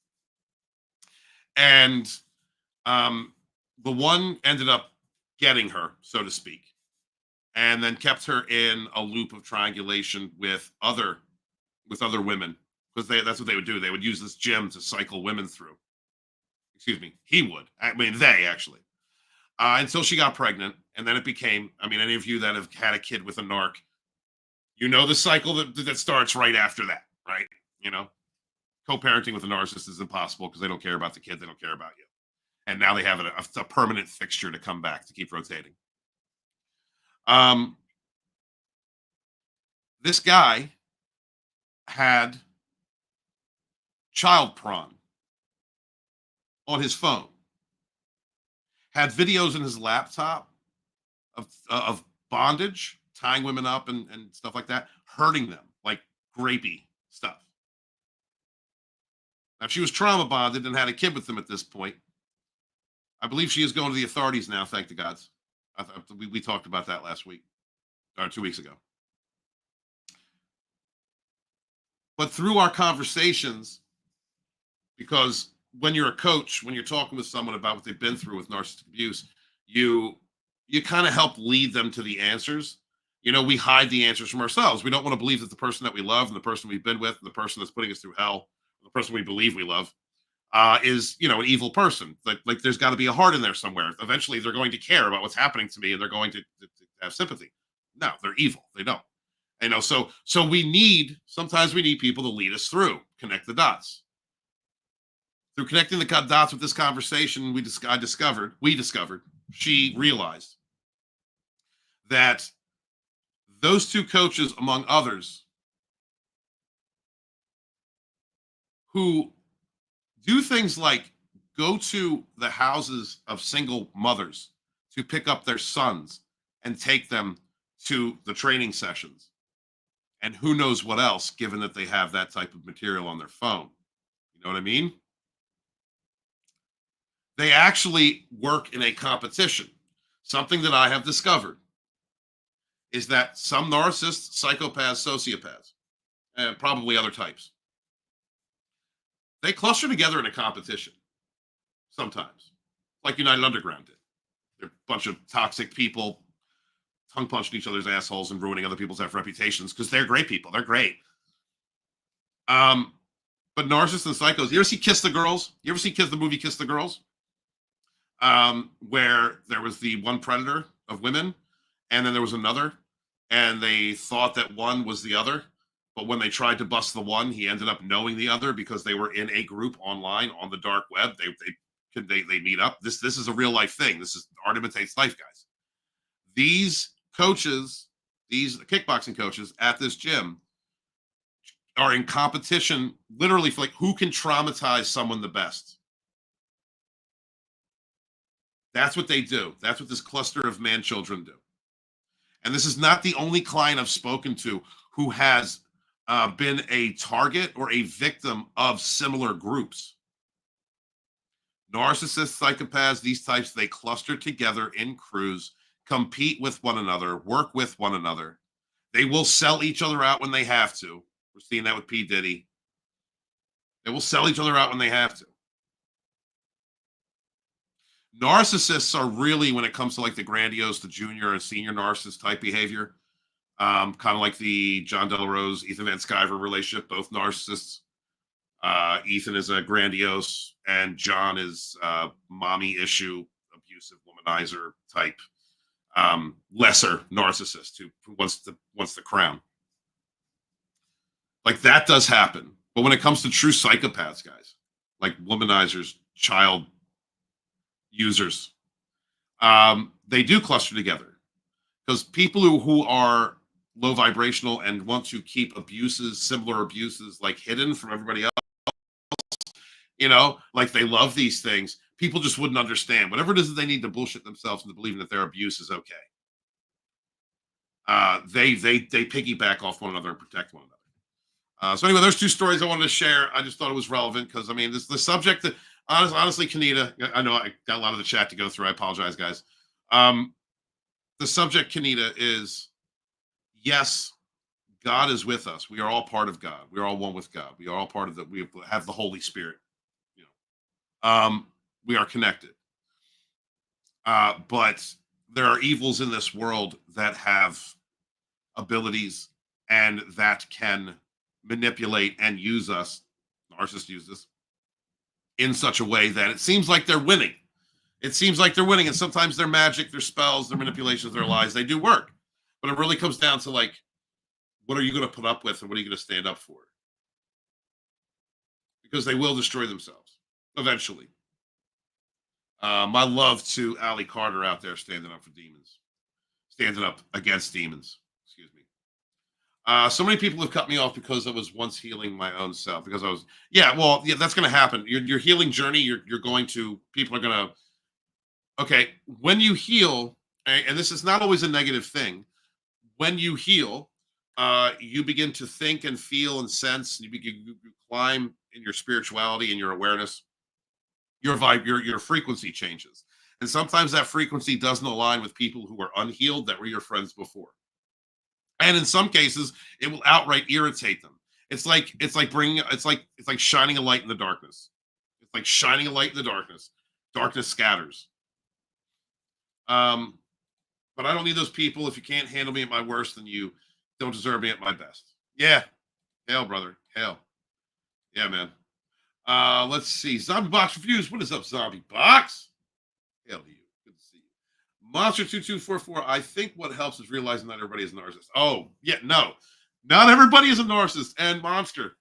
And the one ended up getting her, so to speak, and then kept her in a loop of triangulation with other women, because that's what they would do. They would use this gym to cycle women through. Excuse me, he would. I mean, they actually. Until she got pregnant, and then it became, I mean, any of you that have had a kid with a narc, you know the cycle that starts right after that, right? You know, co-parenting with a narcissist is impossible because they don't care about the kid, they don't care about you. And now they have a permanent fixture to come back to keep rotating. This guy had child porn on his phone, had videos in his laptop of bondage, tying women up and stuff like that, hurting them, like rapey stuff. Now, she was trauma bonded and had a kid with them at this point. I believe she is going to the authorities now, thank the gods. We talked about that last week, or 2 weeks ago. But through our conversations, because when you're a coach, when you're talking with someone about what they've been through with narcissistic abuse, you kind of help lead them to the answers. You know, we hide the answers from ourselves. We don't want to believe that the person that we love and the person we've been with and the person that's putting us through hell, the person we believe we love, is, you know, an evil person. Like there's got to be a heart in there somewhere. Eventually, they're going to care about what's happening to me, and they're going to have sympathy. No, they're evil. They don't. You know, so sometimes we need people to lead us through, connect the dots. Through connecting the dots with this conversation, we discovered, she realized that those two coaches, among others, who do things like go to the houses of single mothers to pick up their sons and take them to the training sessions, and who knows what else, given that they have that type of material on their phone. You know what I mean? They actually work in a competition. Something that I have discovered is that some narcissists, psychopaths, sociopaths, and probably other types, they cluster together in a competition sometimes, like United Underground did. They're a bunch of toxic people tongue punching each other's assholes and ruining other people's reputations because they're great people. They're great. But narcissists and psychos, you ever see Kiss the Girls? You ever see the movie Kiss the Girls? Where there was the one predator of women, and then there was another, and they thought that one was the other. But when they tried to bust the one, he ended up knowing the other because they were in a group online on the dark web. They meet up. This is a real life thing. This is art imitates life, guys. These coaches, these kickboxing coaches at this gym, are in competition, literally, for like who can traumatize someone the best. That's what they do. That's what this cluster of man children do. And this is not the only client I've spoken to who has been a target or a victim of similar groups. Narcissists, psychopaths, these types, they cluster together in crews, compete with one another, work with one another. They will sell each other out when they have to. We're seeing that with P. Diddy. They will sell each other out when they have to. Narcissists are really, when it comes to like the grandiose, the junior and senior narcissist type behavior, kind of like the John Delarose, Ethan Van Sciver relationship, both narcissists. Ethan is a grandiose, and John is mommy issue, abusive womanizer type, lesser narcissist who wants the crown. Like that does happen, but when it comes to true psychopaths, guys, like womanizers, child users, they do cluster together because people who are low vibrational and want to keep similar abuses, like hidden from everybody else. Like they love these things. People just wouldn't understand. Whatever it is that they need to bullshit themselves into believing that their abuse is okay. They piggyback off one another and protect one another. So anyway, there's two stories I wanted to share. I just thought it was relevant because, I mean, this the subject that, honestly, Kanita, I know I got a lot of the chat to go through. I apologize, guys. The subject, Kanita, is, yes, God is with us. We are all part of God. We are all one with God. We are all part of we have the Holy Spirit. We are connected. But there are evils in this world that have abilities and that can manipulate and use us. Narcissists use us in such a way that it seems like they're winning. It seems like they're winning, and sometimes their magic, their spells, their manipulations, their lies, they do work. But it really comes down to, like, what are you going to put up with and what are you going to stand up for? Because they will destroy themselves eventually. My love to Allie Carter out there standing up for demons, standing up against demons. Excuse me. So many people have cut me off because I was once healing my own self. Because I was, that's going to happen. Your healing journey, you're going to, people are going to, okay, when you heal, and this is not always a negative thing, when you heal, you begin to think and feel and sense, and you climb in your spirituality and your awareness. Your frequency changes, and sometimes that frequency doesn't align with people who are unhealed that were your friends before. And in some cases, it will outright irritate them. It's like shining a light in the darkness. It's like shining a light in the darkness. Darkness scatters. But I don't need those people. If you can't handle me at my worst, then you don't deserve me at my best. Yeah, hell, brother, hell. Yeah, man. Let's see. Zombie Box Reviews. What is up, Zombie Box? Hell to you. Good to see you. Monster2244. I think what helps is realizing not everybody is a narcissist. Oh, yeah, no. Not everybody is a narcissist. And Monster.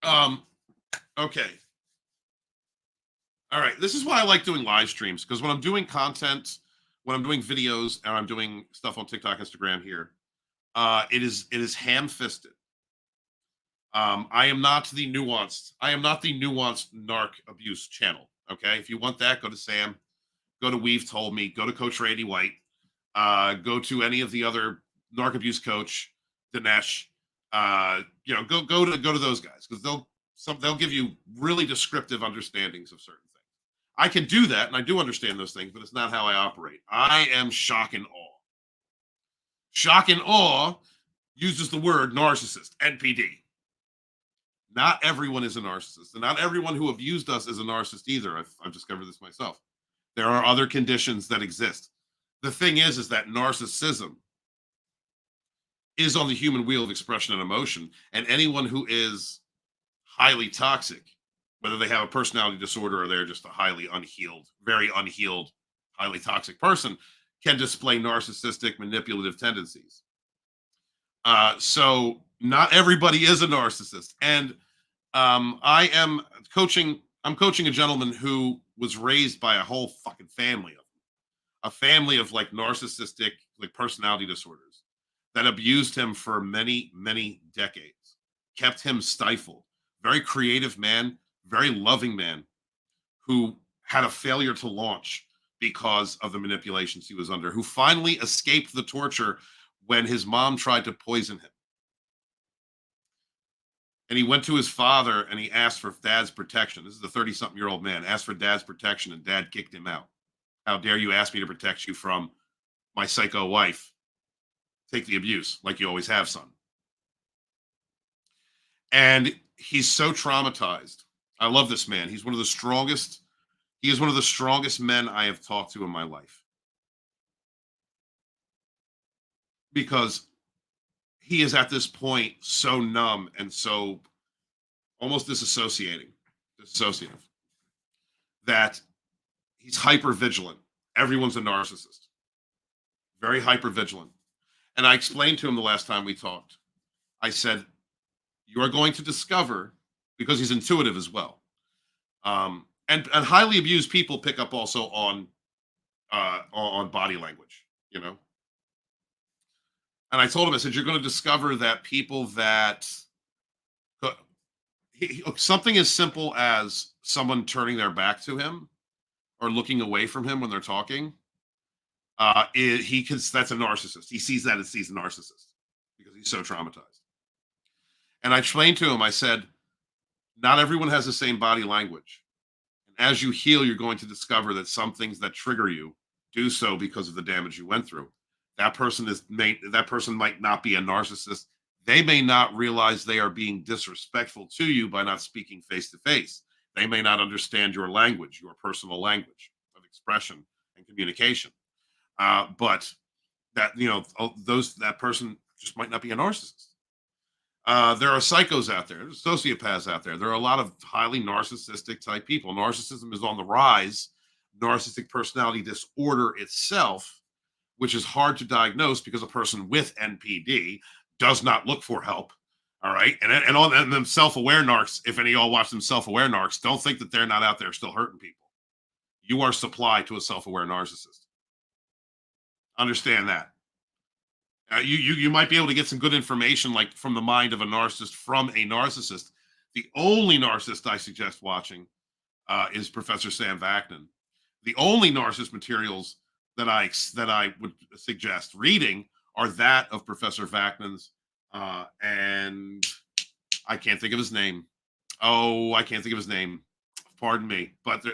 Okay. All right. This is why I like doing live streams. Because when I'm doing content, when I'm doing videos, and I'm doing stuff on TikTok, Instagram here, it is ham-fisted. I am not the nuanced narc abuse channel. Okay. If you want that, go to Sam, go to We've Told Me, go to Coach Randy White, go to any of the other narc abuse coach, Dinesh, go to those guys. Cause they'll give you really descriptive understandings of certain things. I can do that. And I do understand those things, but it's not how I operate. I am shock and awe. Shock and awe uses the word narcissist, NPD. Not everyone is a narcissist, and not everyone who abused us is a narcissist either. I've discovered this myself. There are other conditions that exist. The thing is that narcissism is on the human wheel of expression and emotion, and anyone who is highly toxic, whether they have a personality disorder or they're just a highly unhealed, very unhealed, highly toxic person, can display narcissistic manipulative tendencies. So not everybody is a narcissist. And I'm coaching a gentleman who was raised by a whole fucking family of them. A family of like narcissistic, like personality disorders that abused him for many, many decades, kept him stifled. Very creative man, very loving man who had a failure to launch because of the manipulations he was under, who finally escaped the torture when his mom tried to poison him. And he went to his father and he asked for dad's protection. This is a 30-something-year-old man, asked for dad's protection, and dad kicked him out. How dare you ask me to protect you from my psycho wife? Take the abuse like you always have, son. And he's so traumatized. I love this man. He's one of the strongest. He is one of the strongest men I have talked to in my life because he is at this point so numb and so almost dissociative, that he's hyper vigilant. Everyone's a narcissist, very hyper vigilant. And I explained to him the last time we talked. I said, "You are going to discover," because he's intuitive as well. And highly abused people pick up also on body language, you know. And I told him, I said, "You're going to discover that people that something as simple as someone turning their back to him or looking away from him when they're talking, that's a narcissist. He sees that as he's a narcissist because he's so traumatized." And I explained to him, I said, "Not everyone has the same body language. And as you heal, you're going to discover that some things that trigger you do so because of the damage you went through. That person might not be a narcissist. They may not realize they are being disrespectful to you by not speaking face to face. They may not understand your language, your personal language of expression and communication. But that, that person just might not be a narcissist. There are psychos out there, there's sociopaths out there. There are a lot of highly narcissistic type people. Narcissism is on the rise. Narcissistic personality disorder itself, which is hard to diagnose because a person with NPD does not look for help. All right. And them self-aware narcs, if any of y'all watch them self-aware narcs, don't think that they're not out there still hurting people. You are supply to a self-aware narcissist. Understand that. You might be able to get some good information like from the mind of a narcissist from a narcissist. The only narcissist I suggest watching is Professor Sam Vaknin. The only narcissist materials that I would suggest reading are that of Professor Vaknin's, and I can't think of his name. Oh, I can't think of his name. Pardon me, but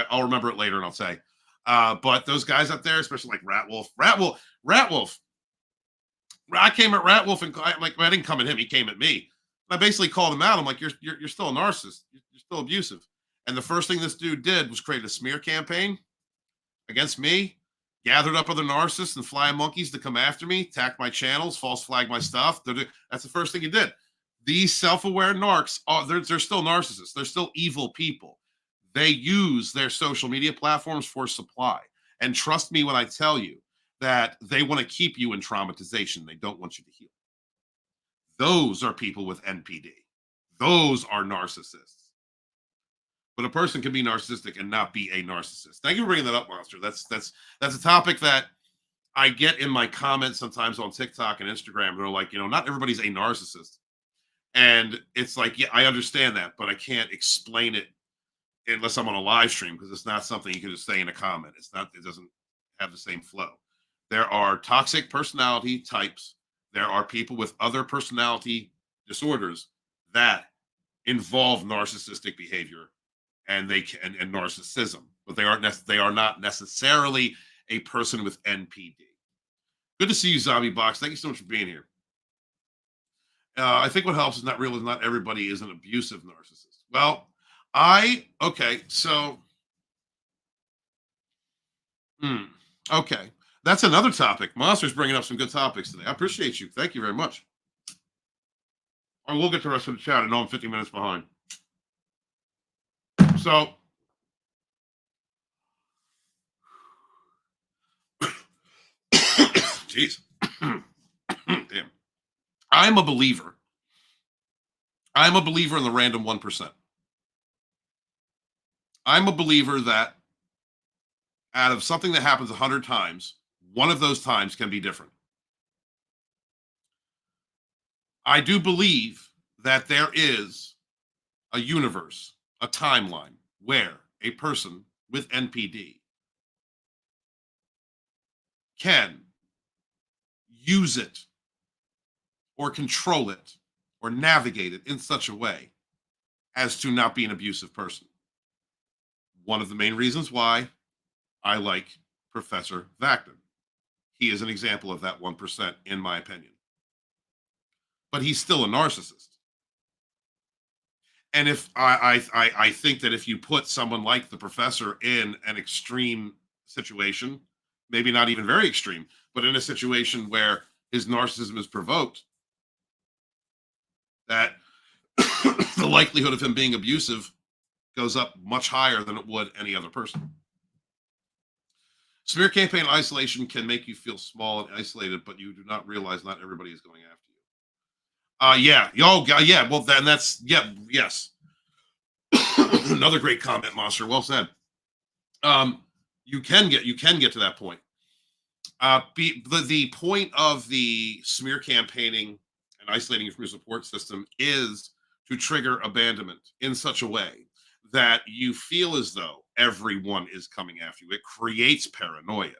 I'll remember it later and I'll say. But those guys up there, especially like Ratwolf. I came at Ratwolf and I didn't come at him. He came at me. I basically called him out. I'm like, you're still a narcissist. You're still abusive. And the first thing this dude did was create a smear campaign against me, gathered up other narcissists and flying monkeys to come after me, attack my channels, false flag my stuff. That's the first thing he did. These self-aware narcs, they're still narcissists. They're still evil people. They use their social media platforms for supply. And trust me when I tell you that they want to keep you in traumatization. They don't want you to heal. Those are people with NPD. Those are narcissists. But a person can be narcissistic and not be a narcissist. Thank you for bringing that up, Monster. That's a topic that I get in my comments sometimes on TikTok and Instagram. They're like, not everybody's a narcissist. And it's like, yeah, I understand that, but I can't explain it unless I'm on a live stream because it's not something you can just say in a comment. It doesn't have the same flow. There are toxic personality types. There are people with other personality disorders that involve narcissistic behavior and narcissism, but they are not necessarily a person with NPD. Good to see you, Zombie Box. Thank you so much for being here. I think what helps is not everybody is an abusive narcissist. Well, okay. That's another topic. Monster's bringing up some good topics today. I appreciate you. Thank you very much. Or we'll get to the rest of the chat. I know I'm 50 minutes behind. So, jeez. Damn. I'm a believer in the random 1%. I'm a believer that out of something that happens 100 times, one of those times can be different. I do believe that there is a universe, a timeline where a person with NPD can use it or control it or navigate it in such a way as to not be an abusive person. One of the main reasons why I like Professor Vaknin. He is an example of that 1%, in my opinion. But he's still a narcissist. And if I think that if you put someone like the professor in an extreme situation, maybe not even very extreme, but in a situation where his narcissism is provoked, that the likelihood of him being abusive goes up much higher than it would any other person. Smear campaign isolation can make you feel small and isolated, but you do not realize not everybody is going after you. Yeah. Yeah. Well, then that's, yeah. Yes. Another great comment, Monster. Well said. You can get to that point. The point of the smear campaigning and isolating you from your support system is to trigger abandonment in such a way that you feel as though everyone is coming after you. It creates paranoia.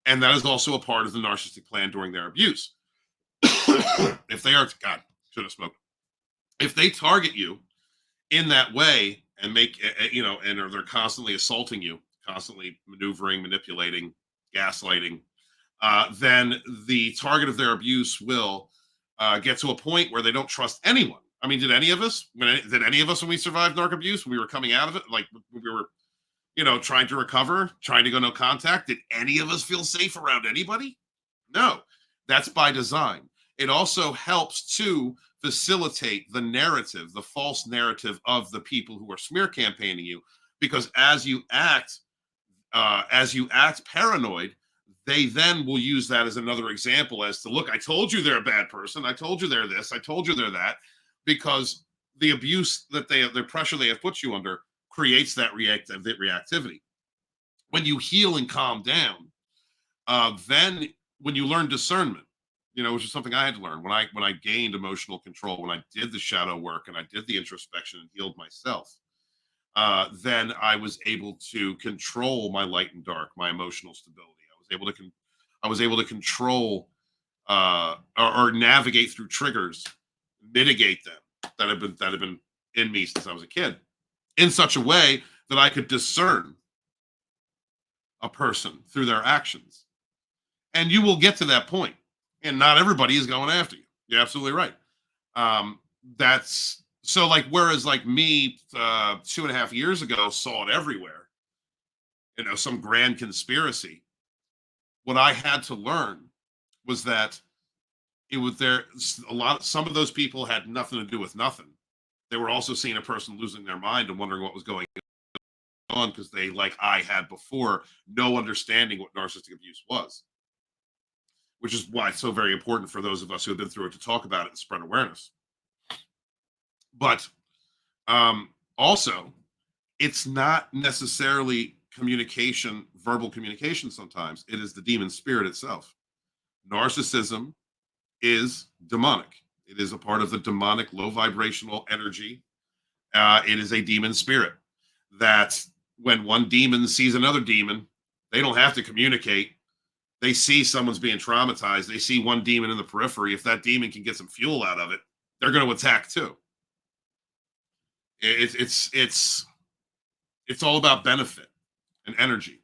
And that is also a part of the narcissistic plan during their abuse. If they are, God, should have smoked. If they target you in that way and make, and they're constantly assaulting you, constantly maneuvering, manipulating, gaslighting, then the target of their abuse will get to a point where they don't trust anyone. I mean, did any of us, when we survived narc abuse, when we were coming out of it, like we were, trying to recover, trying to go no contact, did any of us feel safe around anybody? No, that's by design. It also helps to facilitate the narrative, the false narrative of the people who are smear campaigning you, because as you act paranoid, they then will use that as another example as to, look, I told you they're a bad person. I told you they're this. I told you they're that, because the abuse that the pressure they have put you under creates that reactivity. When you heal and calm down, then when you learn discernment, which is something I had to learn when I gained emotional control, when I did the shadow work and I did the introspection and healed myself, then I was able to control my light and dark, my emotional stability. I was able to control or navigate through triggers, mitigate them that have been in me since I was a kid, in such a way that I could discern a person through their actions. And you will get to that point, and not everybody is going after you. You're absolutely right. That's so, like, whereas like me 2.5 years ago saw it everywhere, some grand conspiracy. What I had to learn was that some of those people had nothing to do with nothing. They were also seeing a person losing their mind and wondering what was going on, because they, like I had before, no understanding what narcissistic abuse was, which is why it's so very important for those of us who have been through it to talk about it and spread awareness. But also, it's not necessarily communication, verbal communication. Sometimes it is the demon spirit itself. Narcissism is demonic. It is a part of the demonic low vibrational energy. It is a demon spirit that when one demon sees another demon, they don't have to communicate. They see someone's being traumatized. They see one demon in the periphery. If that demon can get some fuel out of it, they're going to attack too. It's all about benefit and energy.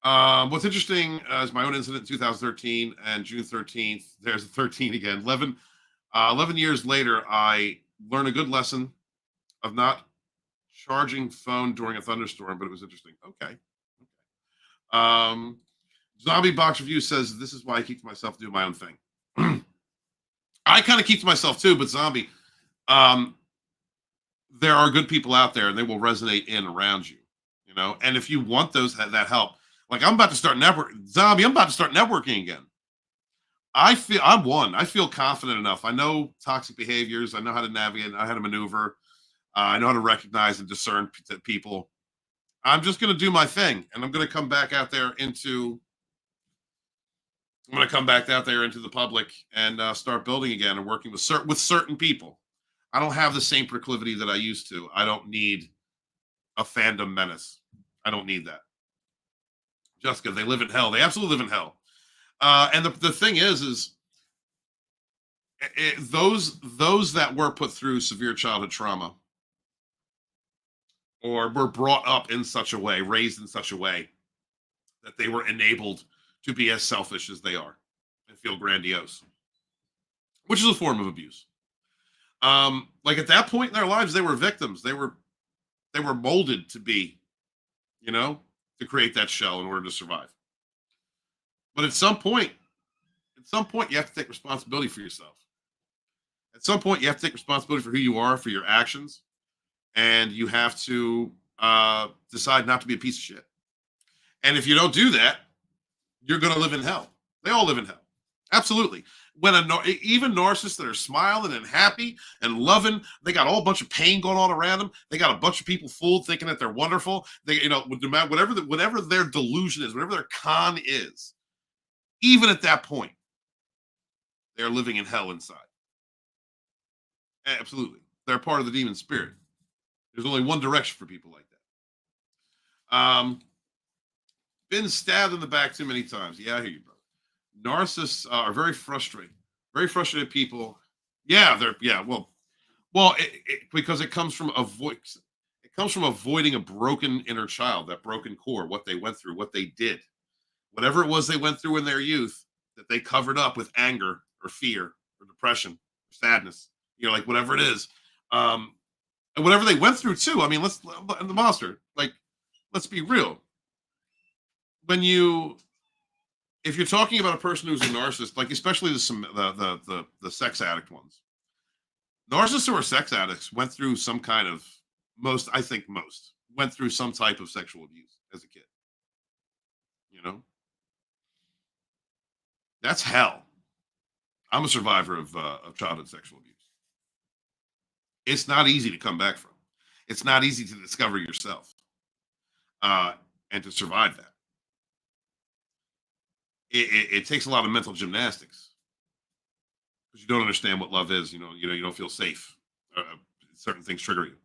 What's interesting is my own incident in 2013 and June 13th. There's a 13 again. 11 years later, I learned a good lesson of not charging phone during a thunderstorm, but it was interesting. Okay. Zombie Box Review says, this is why I keep to myself to do my own thing. I kind of keep to myself too, but Zombie, there are good people out there and they will resonate in around you, and if you want that help, like I'm about to start Zombie, I'm about to start networking again. I feel confident enough. I know toxic behaviors. I know how to navigate. I know how to maneuver. I know how to recognize and discern people. I'm just going to do my thing, and I'm going to come back out there into the public and start building again and working with certain people. I don't have the same proclivity that I used to. I don't need a fandom menace. I don't need that. Jessica, they live in hell. They absolutely live in hell. And the thing is those that were put through severe childhood trauma or were brought up in such a way, raised in such a way that they were enabled to be as selfish as they are and feel grandiose, which is a form of abuse. Like at that point in their lives, they were victims. They were molded to be, to create that shell in order to survive. But at some point, you have to take responsibility for yourself. At some point, you have to take responsibility for who you are, for your actions, and you have to decide not to be a piece of shit. And if you don't do that, you're going to live in hell. They all live in hell. Absolutely. When even narcissists that are smiling and happy and loving, they got a whole bunch of pain going on around them. They got a bunch of people fooled thinking that they're wonderful. They, whatever their delusion is, whatever their con is, even at that point, they're living in hell inside. Absolutely. They're part of the demon spirit. There's only one direction for people like that. Been stabbed in the back too many times. Yeah, I hear you, brother. Narcissists are very frustrated people. Yeah, because it comes from avoiding a broken inner child, that broken core, what they went through, what they did, whatever it was they went through in their youth that they covered up with anger or fear or depression or sadness, like whatever it is, and whatever they went through too. I mean, the monster, like, let's be real. If you're talking about a person who's a narcissist, like especially the sex addict ones, narcissists who are sex addicts went through some kind of most went through some type of sexual abuse as a kid. That's hell. I'm a survivor of childhood sexual abuse. It's not easy to come back from. It's not easy to discover yourself and to survive that. It takes a lot of mental gymnastics because you don't understand what love is. You don't feel safe. Certain things trigger you.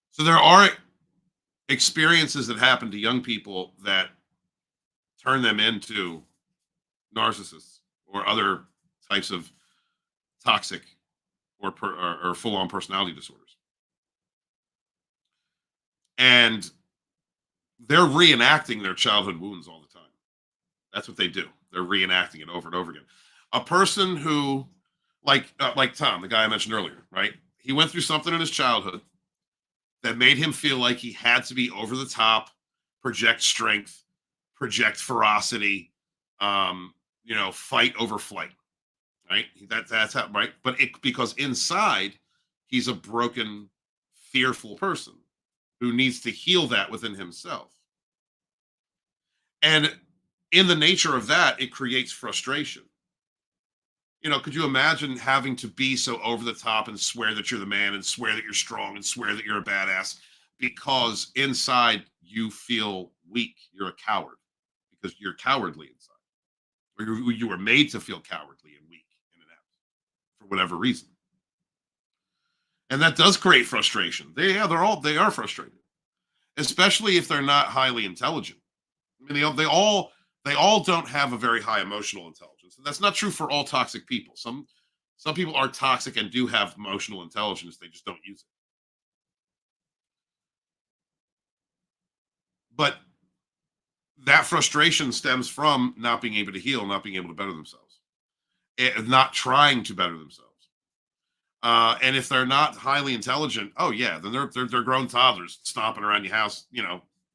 So there are experiences that happen to young people that turn them into narcissists or other types of toxic or full-on personality disorders. And they're reenacting their childhood wounds all the time. That's what they do. They're reenacting it over and over again. A person who, like Tom, the guy I mentioned earlier, right? He went through something in his childhood that made him feel like he had to be over the top, project strength, project ferocity, fight over flight, right? That's how, right? But because inside he's a broken, fearful person who needs to heal that within himself. And in the nature of that, it creates frustration. Could you imagine having to be so over the top and swear that you're the man and swear that you're strong and swear that you're a badass because inside you feel weak? You're a coward because you're cowardly inside. Or you were made to feel cowardly and weak and inept for whatever reason. And that does create frustration. They are frustrated, especially if they're not highly intelligent. I mean, they all don't have a very high emotional intelligence. And that's not true for all toxic people. Some people are toxic and do have emotional intelligence. They just don't use it. But that frustration stems from not being able to heal, not being able to better themselves, not trying to better themselves. And if they're not highly intelligent, then they're grown toddlers stomping around your house,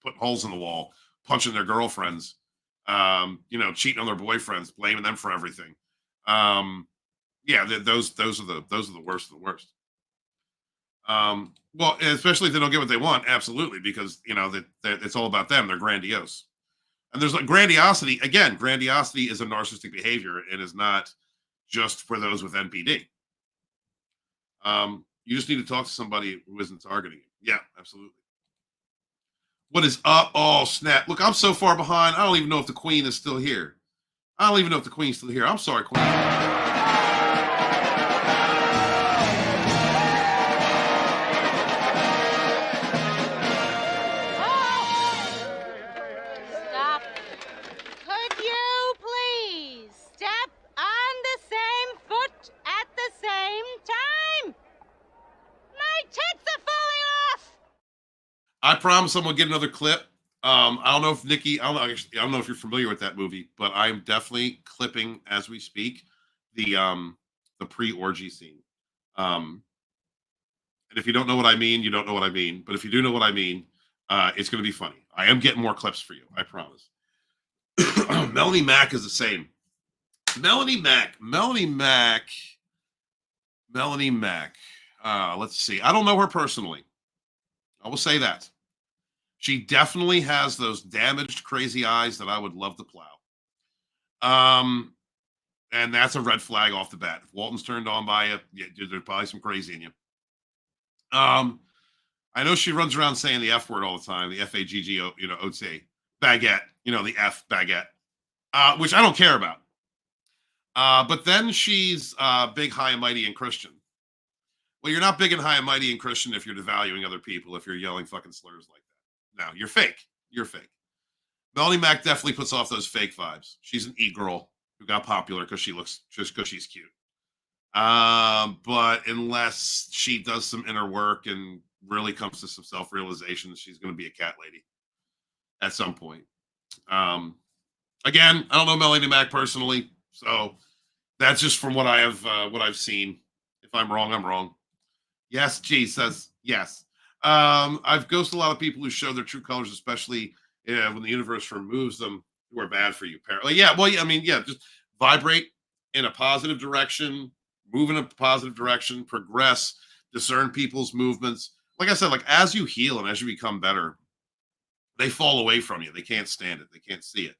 putting holes in the wall, punching their girlfriends, cheating on their boyfriends, blaming them for everything. Those are the worst of the worst. Well, especially if they don't get what they want, absolutely, because that it's all about them. They're grandiose, and there's like grandiosity. Again, grandiosity is a narcissistic behavior and is not just for those with NPD. You just need to talk to somebody who isn't targeting you. Yeah, absolutely. What is up? Oh, snap. Look, I'm so far behind. I don't even know if the queen is still here. I'm sorry, queen. Stop. Could you please step on the same foot at the same time? My tits are falling off. I promise I'm gonna get another clip. I don't know if Nikki, I don't know if you're familiar with that movie, but I'm definitely clipping as we speak the the pre-orgy scene. And if you don't know what I mean, you don't know what I mean. But if you do know what I mean, it's going to be funny. I am getting more clips for you. I promise. Melanie Mack is the same. Melanie Mack. Let's see. I don't know her personally. I will say that. She definitely has those damaged, crazy eyes that I would love to plow. And that's a red flag off the bat. If Walton's turned on by you, yeah, there's probably some crazy in you. I know she runs around saying the F word all the time, the F-A-G-G-O, O-T, baguette, the F, baguette, which I don't care about. But then she's big, high, and mighty and Christian. Well, you're not big and high and mighty and Christian if you're devaluing other people, if you're yelling fucking slurs like that. No, you're fake. You're fake. Melanie Mack definitely puts off those fake vibes. She's an e-girl who got popular because she's cute. But unless she does some inner work and really comes to some self-realization, she's going to be a cat lady at some point. Again, I don't know Melanie Mack personally, so that's just from what I've seen. If I'm wrong, I'm wrong. Yes, G says yes. I've ghosted a lot of people who show their true colors, especially when the universe removes them who are bad for you. Just vibrate in a positive direction, move in a positive direction, progress, discern people's movements. Like I said, like as you heal and as you become better, they fall away from you. They can't stand it. They can't see it.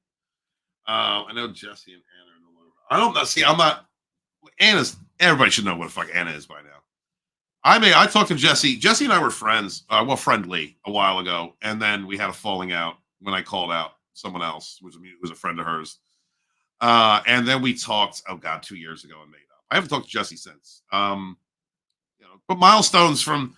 I know Jesse and Anna are no longer. I don't know. See, I'm not. Anna's. Everybody should know what the fuck Anna is by now. I talked to Jesse. Jesse and I were friends, friendly a while ago, and then we had a falling out when I called out someone else, who was a friend of hers. And then we talked, 2 years ago and made up. I haven't talked to Jesse since. But Milestone is from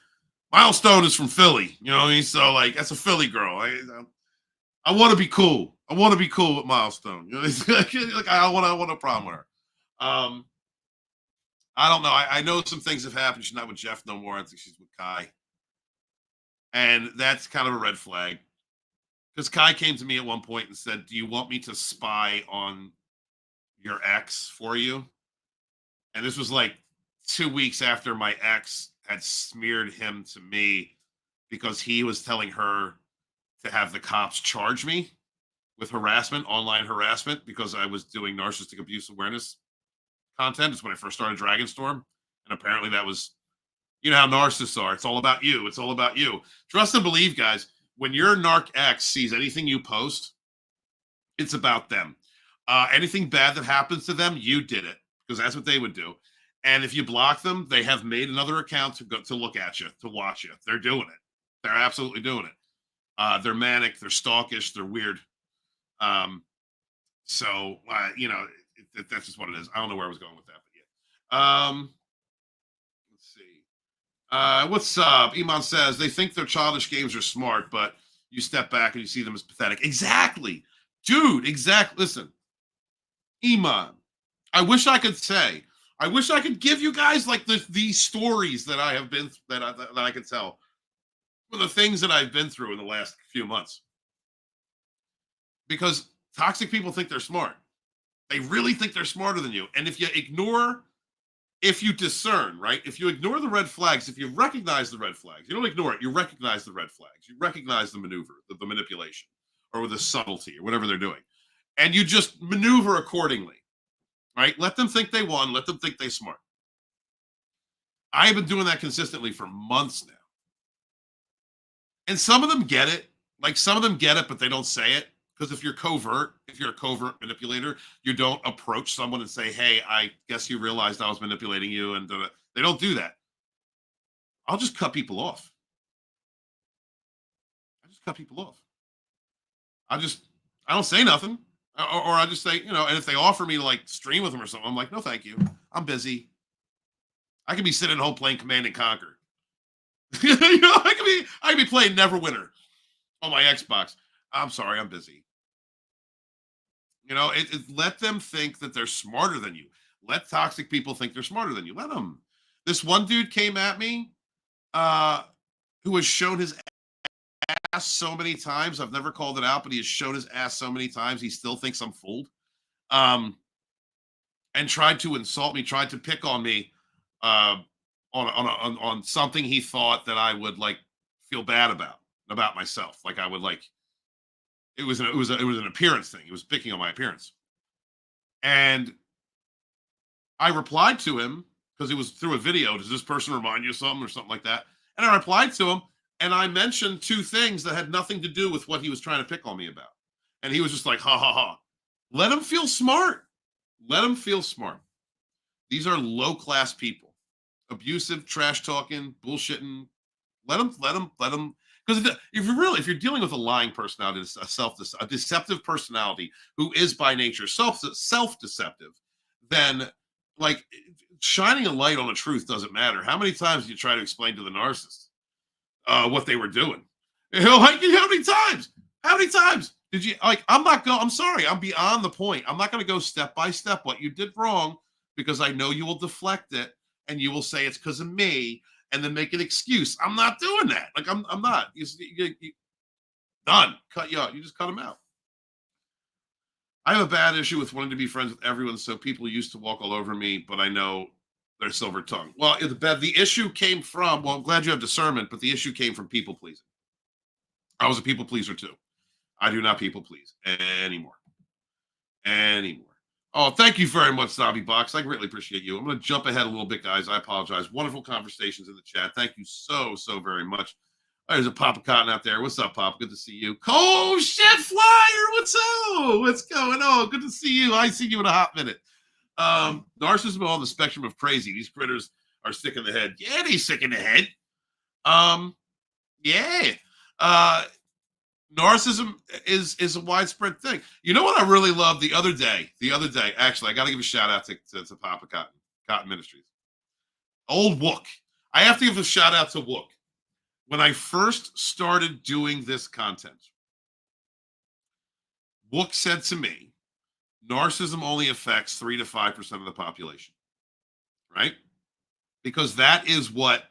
Philly. You know what I mean? So like that's a Philly girl. I want to be cool. I want to be cool with Milestone. You know, like I want a problem with her. I don't know. I know some things have happened. She's not with Jeff no more. I think she's with Kai. And that's kind of a red flag. Because Kai came to me at one point and said, "Do you want me to spy on your ex for you?" And this was like 2 weeks after my ex had smeared him to me because he was telling her to have the cops charge me with harassment, online harassment, because I was doing narcissistic abuse awareness content. It's when I first started Dragonstorm. And apparently that was, you know how narcissists are. It's all about you. It's all about you. Trust and believe, guys. When your narc ex sees anything you post, it's about them. Anything bad that happens to them, you did it, because that's what they would do. And if you block them, they have made another account to look at you, to watch you. They're doing it. They're absolutely doing it. They're manic. They're stalkish. They're weird. That's just what it is. I don't know where I was going with that, but yeah. Let's see. What's up? Iman says they think their childish games are smart, but you step back and you see them as pathetic. Exactly, dude. Exactly. Listen, Iman. I wish I could give you guys like these stories that I have been that I can tell for the things that I've been through in the last few months. Because toxic people think they're smart. They really think they're smarter than you. And if you discern, right? If you ignore the red flags, if you recognize the red flags, you don't ignore it, you recognize the red flags. You recognize the maneuver, the manipulation, or the subtlety, or whatever they're doing. And you just maneuver accordingly, right? Let them think they won. Let them think they're smart. I've been doing that consistently for months now. And some of them get it. Like some of them get it, but they don't say it. Because if you're a covert manipulator, you don't approach someone and say, "Hey, I guess you realized I was manipulating you." And they don't do that. I'll just cut people off. I don't say nothing. Or I just say, and if they offer me to like stream with them or something, I'm like, "No, thank you. I'm busy. I could be sitting at home playing Command and Conquer." I could be playing Neverwinter on my Xbox. I'm sorry, I'm busy. Let them think that they're smarter than you. Let toxic people think they're smarter than you. Let them. This one dude came at me who has shown his ass so many times. I've never called it out, but he has shown his ass so many times. He still thinks I'm fooled. and tried to insult me, tried to pick on me on something he thought that I would like feel bad about myself. Like I would like it was an appearance thing. He was picking on my appearance. And I replied to him because it was through a video. Does this person remind you of something or something like that? And I replied to him and I mentioned two things that had nothing to do with what he was trying to pick on me about. And he was just like, ha ha ha. Let him feel smart. Let him feel smart. These are low class people, abusive, trash talking, bullshitting. Let them. Because if you're dealing with a lying personality, a deceptive personality who is by nature self-deceptive, then like shining a light on the truth doesn't matter. How many times do you try to explain to the narcissist what they were doing? You know, like how many times? How many times did you like? I'm sorry. I'm beyond the point. I'm not going to go step by step what you did wrong because I know you will deflect it and you will say it's because of me and then make an excuse. I'm not doing that. Like I'm not. You done. Cut you out. You just cut them out. I have a bad issue with wanting to be friends with everyone, so people used to walk all over me, but I know they're silver tongue. Well, the issue came from, well, I'm glad you have discernment, but the issue came from people pleasing. I was a people pleaser too. I do not people please anymore. Oh, thank you very much, Zombie Box. I greatly appreciate you. I'm going to jump ahead a little bit, guys. I apologize. Wonderful conversations in the chat. Thank you so very much. There's a Papa Cotton out there. What's up, Papa? Good to see you. Oh, shit, Flyer. What's up? What's going on? Good to see you. I see you in a hot minute. Narcissism on the spectrum of crazy. These critters are sick in the head. Yeah, they sick in the head. Yeah. Narcissism is a widespread thing. You know what I really love the other day, actually, I got to give a shout out to Papa Cotton Ministries. Old Wook. I have to give a shout out to Wook. When I first started doing this content, Wook said to me, narcissism only affects 3 to 5% of the population, right? Because that is what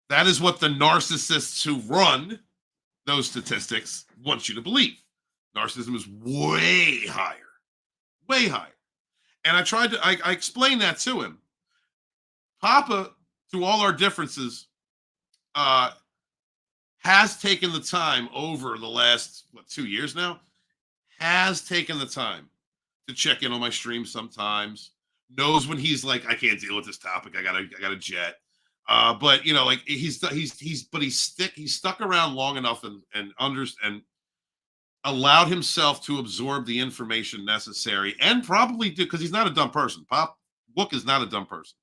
the narcissists who run those statistics want you to believe. Narcissism is way higher. And I explained that to him. Papa, through all our differences, has taken the time over the last 2 years now, has taken the time to check in on my stream sometimes, knows when he's like, I can't deal with this topic, I got a jet. But you know, like he's stuck around long enough and allowed himself to absorb the information necessary and probably do, because he's not a dumb person. Wook is not a dumb person.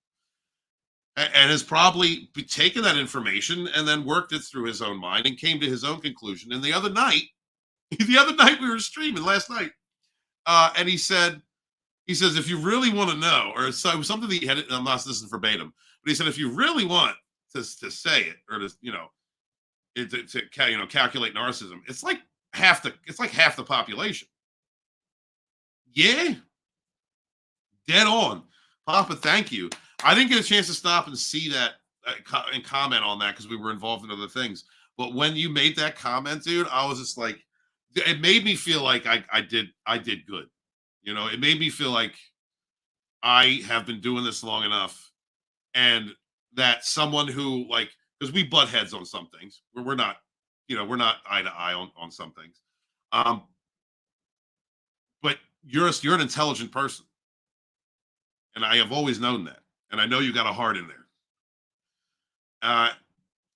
And has probably taken that information and then worked it through his own mind and came to his own conclusion. And the other night we were streaming last night, and he says, if you really want to know, or something that he had, I'm not listening verbatim, but he said, if you really want to say it, or to calculate narcissism, it's like half the population. Yeah, dead on, Papa. Thank you. I didn't get a chance to stop and see that and comment on that because we were involved in other things. But when you made that comment, dude, I was just like, it made me feel like I did good. You know, it made me feel like I have been doing this long enough, and that someone who, like, because we butt heads on some things, we're not eye to eye on some things. But you're an intelligent person, and I have always known that. And I know you got a heart in there.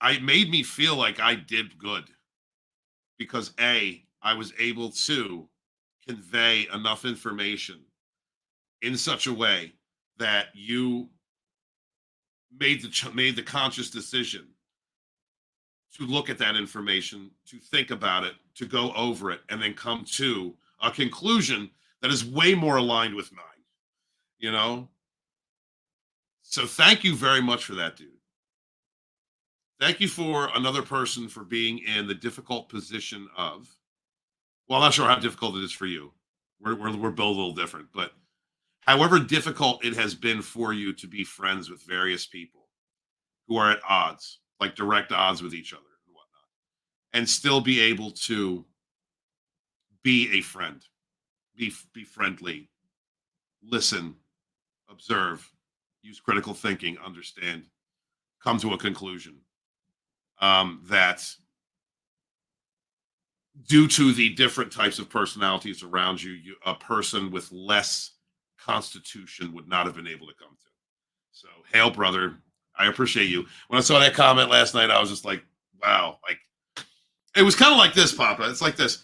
It made me feel like I did good because I was able to convey enough information in such a way that you made the conscious decision to look at that information, to think about it, to go over it, and then come to a conclusion that is way more aligned with mine. You know? So thank you very much for that, dude. Thank you for another person for being in the difficult position of, well, I'm not sure how difficult it is for you. We're both a little different, but however difficult it has been for you to be friends with various people who are at odds, like direct odds with each other and whatnot, and still be able to be a friend, be friendly, listen, observe, use critical thinking, understand, come to a conclusion that due to the different types of personalities around you, a person with less constitution would not have been able to come to. So, hail, brother. I appreciate you. When I saw that comment last night, I was just like, wow. Like, it was kind of like this, Papa. It's like this.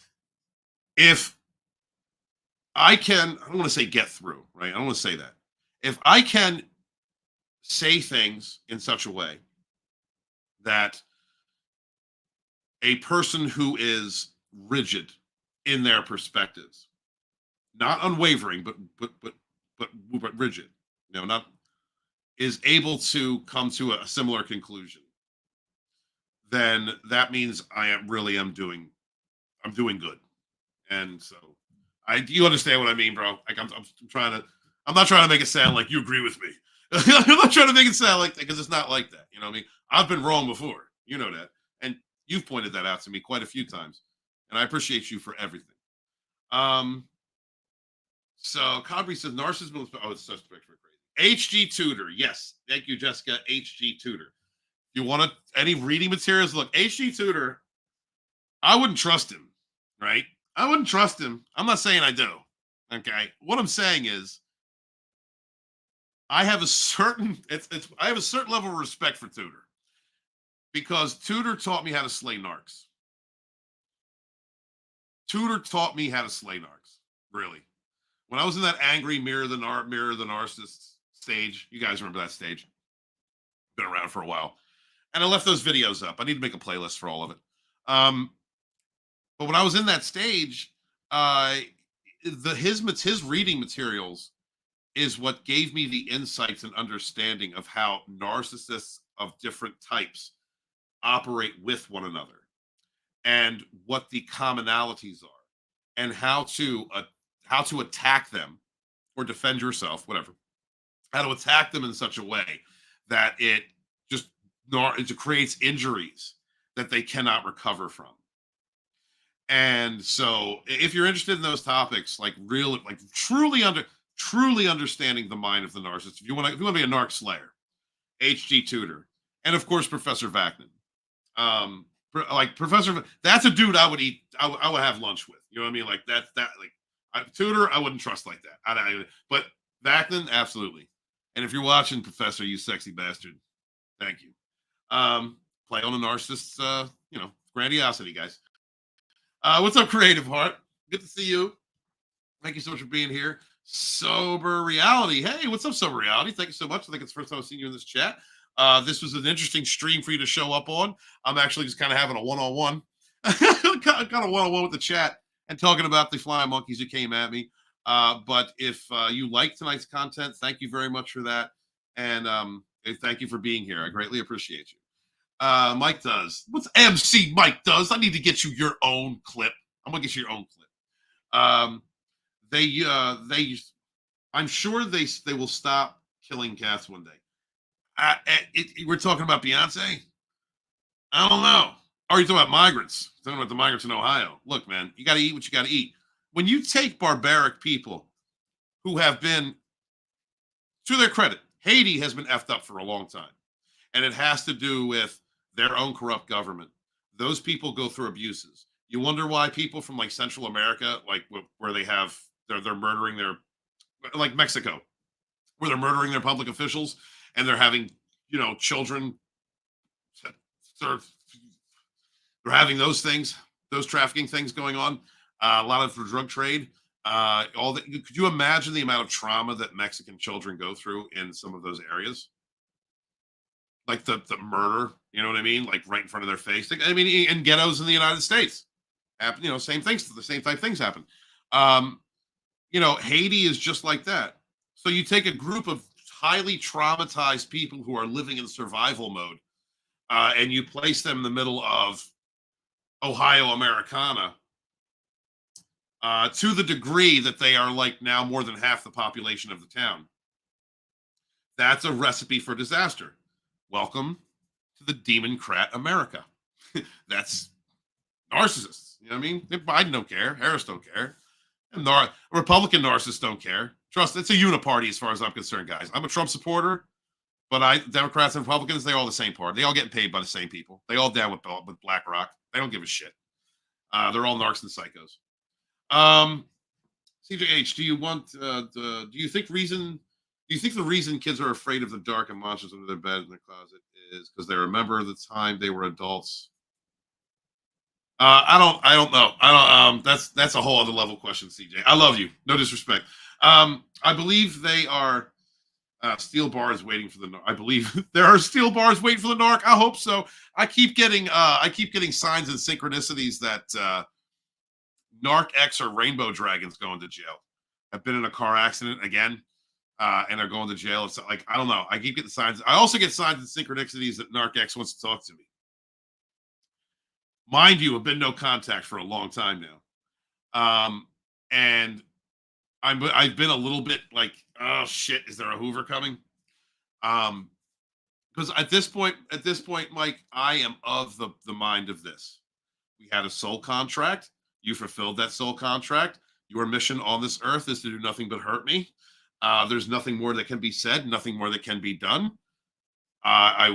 If I don't want to say get through, right? I don't want to say that. If I can say things in such a way that a person who is rigid in their perspectives, not unwavering, but rigid, not is able to come to a similar conclusion, then that means I'm doing good. And so do you understand what I mean, bro? Like I'm not trying to make it sound like you agree with me. I'm not trying to make it sound like that, because it's not like that. You know what I mean? I've been wrong before. You know that. And you've pointed that out to me quite a few times. And I appreciate you for everything. So Cabri says narcissism. Oh, it's such a picture crazy. HG Tutor. Yes. Thank you, Jessica. HG Tutor. You want any reading materials? Look, HG Tutor, I wouldn't trust him, right? I wouldn't trust him. I'm not saying I do. Okay. What I'm saying is I have a certain level of respect for Tutor, because Tutor taught me how to slay narcs. Tutor taught me how to slay narcs. Really. When I was in that angry mirror the narcissist stage, you guys remember that stage? Been around for a while. And I left those videos up. I need to make a playlist for all of it. But when I was in that stage, his reading materials is what gave me the insights and understanding of how narcissists of different types operate with one another, and what the commonalities are, and how to attack them or defend yourself, whatever. How to attack them in such a way that it creates injuries that they cannot recover from. And so if you're interested in those topics, truly understanding the mind of the narcissist, if you want to be a narc slayer, HG Tutor, and of course Professor Vaknin. Professor, that's a dude I would eat. I would have lunch with. You know what I mean? Like Tutor, I wouldn't trust like that. But Vaknin, absolutely. And if you're watching, Professor, you sexy bastard, thank you. Play on a narcissist's, grandiosity, guys. What's up, Creative Heart? Good to see you. Thank you so much for being here. Sober Reality. Hey, what's up, Sober Reality? Thank you so much. I think it's the first time I've seen you in this chat. This was an interesting stream for you to show up on. I'm actually just kind of having a one-on-one, kind of one-on-one with the chat and talking about the flying monkeys who came at me. But if you like tonight's content, thank you very much for that. And thank you for being here. I greatly appreciate you. Mike does. What's MC Mike does? I need to get you your own clip. I'm gonna get you your own clip. I'm sure they will stop killing cats one day. We're talking about Beyonce. I don't know. Or you talking about migrants? Talking about the migrants in Ohio. Look, man, you got to eat what you got to eat. When you take barbaric people who have been, to their credit, Haiti has been effed up for a long time, and it has to do with their own corrupt government. Those people go through abuses. You wonder why people from like Central America, like where they're murdering like Mexico, where they're murdering their public officials and they're having, children. They're having those trafficking things going on. A lot of for drug trade. Could you imagine the amount of trauma that Mexican children go through in some of those areas? Like the murder, you know what I mean? Like right in front of their face. I mean, in ghettos in the United States, happen. Same things. The same type things happen. Haiti is just like that. So you take a group of highly traumatized people who are living in survival mode, and you place them in the middle of Ohio Americana, to the degree that they are like now more than half the population of the town. That's a recipe for disaster. Welcome to the Democrat America. That's narcissists. You know what I mean? Biden don't care. Harris don't care. And Republican narcissists don't care. Trust, it's a uniparty as far as I'm concerned, guys. I'm a Trump supporter, but Democrats and Republicans, they're all the same party. They all getting paid by the same people. They all down with BlackRock. They don't give a shit. They're all narcs and psychos. CJH, do you think the reason kids are afraid of the dark and monsters under their bed in their closet is because they remember the time they were adults? I don't know. That's a whole other level question, CJ. I love you. No disrespect. I believe they are steel bars waiting for the narc. I believe there are steel bars waiting for the narc. I hope so. I keep getting signs and synchronicities that Narc X or Rainbow Dragons going to jail. I've been in a car accident again, and they're going to jail. It's like, I don't know. I keep getting signs. I also get signs and synchronicities that Narc X wants to talk to me. Mind you, I've been no contact for a long time now. And I've been a little bit like, oh shit, is there a Hoover coming? Because at this point, Mike, I am of the mind of this. We had a soul contract. You fulfilled that soul contract. Your mission on this earth is to do nothing but hurt me. There's nothing more that can be said, nothing more that can be done. I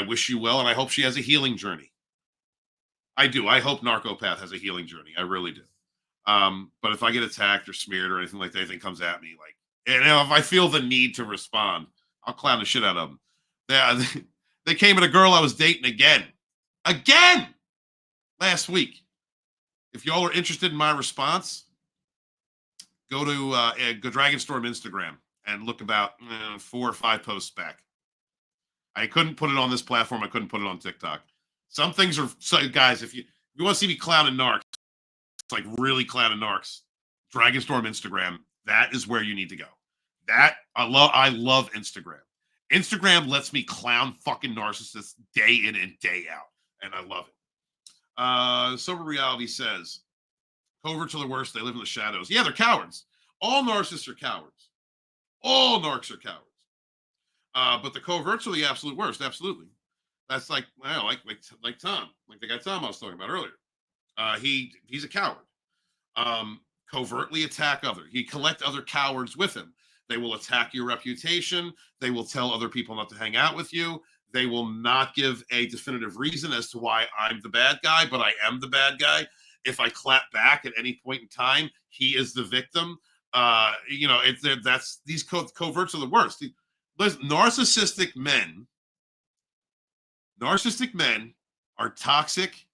wish you well, and I hope she has a healing journey. I do. I hope Narcopath has a healing journey. I really do. But if I get attacked or smeared or anything like that, anything comes at me, like, and if I feel the need to respond, I'll clown the shit out of them. They came at a girl I was dating again last week. If y'all are interested in my response, go to Dragonstorm Instagram and look about 4 or 5 posts back. I couldn't put it on this platform. I couldn't put it on TikTok. Some things are, so guys, if you want to see me clowning narcs, like really clowning narcs, Dragonstorm Instagram, that is where you need to go. That I love Instagram. Instagram lets me clown fucking narcissists day in and day out, and I love it. Sober Reality says, coverts are the worst. They live in the shadows. Yeah, they're cowards. All narcissists are cowards. All narcs are cowards. But the coverts are the absolute worst. Absolutely. That's like, well, like Tom, like the guy Tom I was talking about earlier. He's a coward. Covertly attack others. He collect other cowards with him. They will attack your reputation. They will tell other people not to hang out with you. They will not give a definitive reason as to why I'm the bad guy, but I am the bad guy. If I clap back at any point in time, he is the victim. These coverts are the worst. Listen, narcissistic men are toxic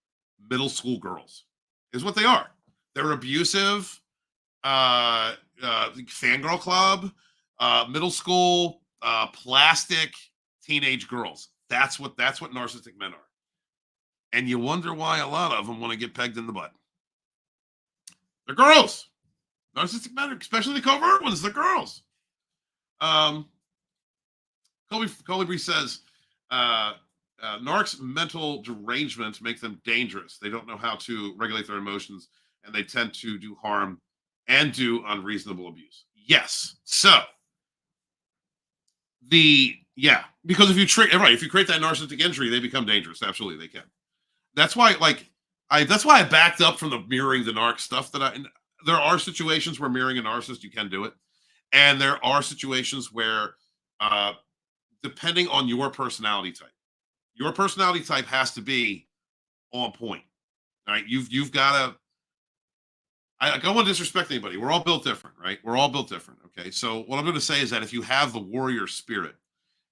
middle school girls, is what they are. They're abusive, fangirl club, middle school, plastic teenage girls. That's what narcissistic men are. And you wonder why a lot of them want to get pegged in the butt. They're girls. Narcissistic men, especially the covert ones, they're girls. Colibri says, narcs' mental derangement make them dangerous. They don't know how to regulate their emotions, and they tend to do harm and do unreasonable abuse. Yes. So because if you create that narcissistic injury, they become dangerous. Absolutely, they can. That's why, that's why I backed up from the mirroring the narc stuff. There are situations where mirroring a narcissist, you can do it, and there are situations where, depending on your personality type has to be on point. All right, you've got to. I don't want to disrespect anybody. We're all built different, right? We're all built different. Okay, so what I'm going to say is that if you have the warrior spirit,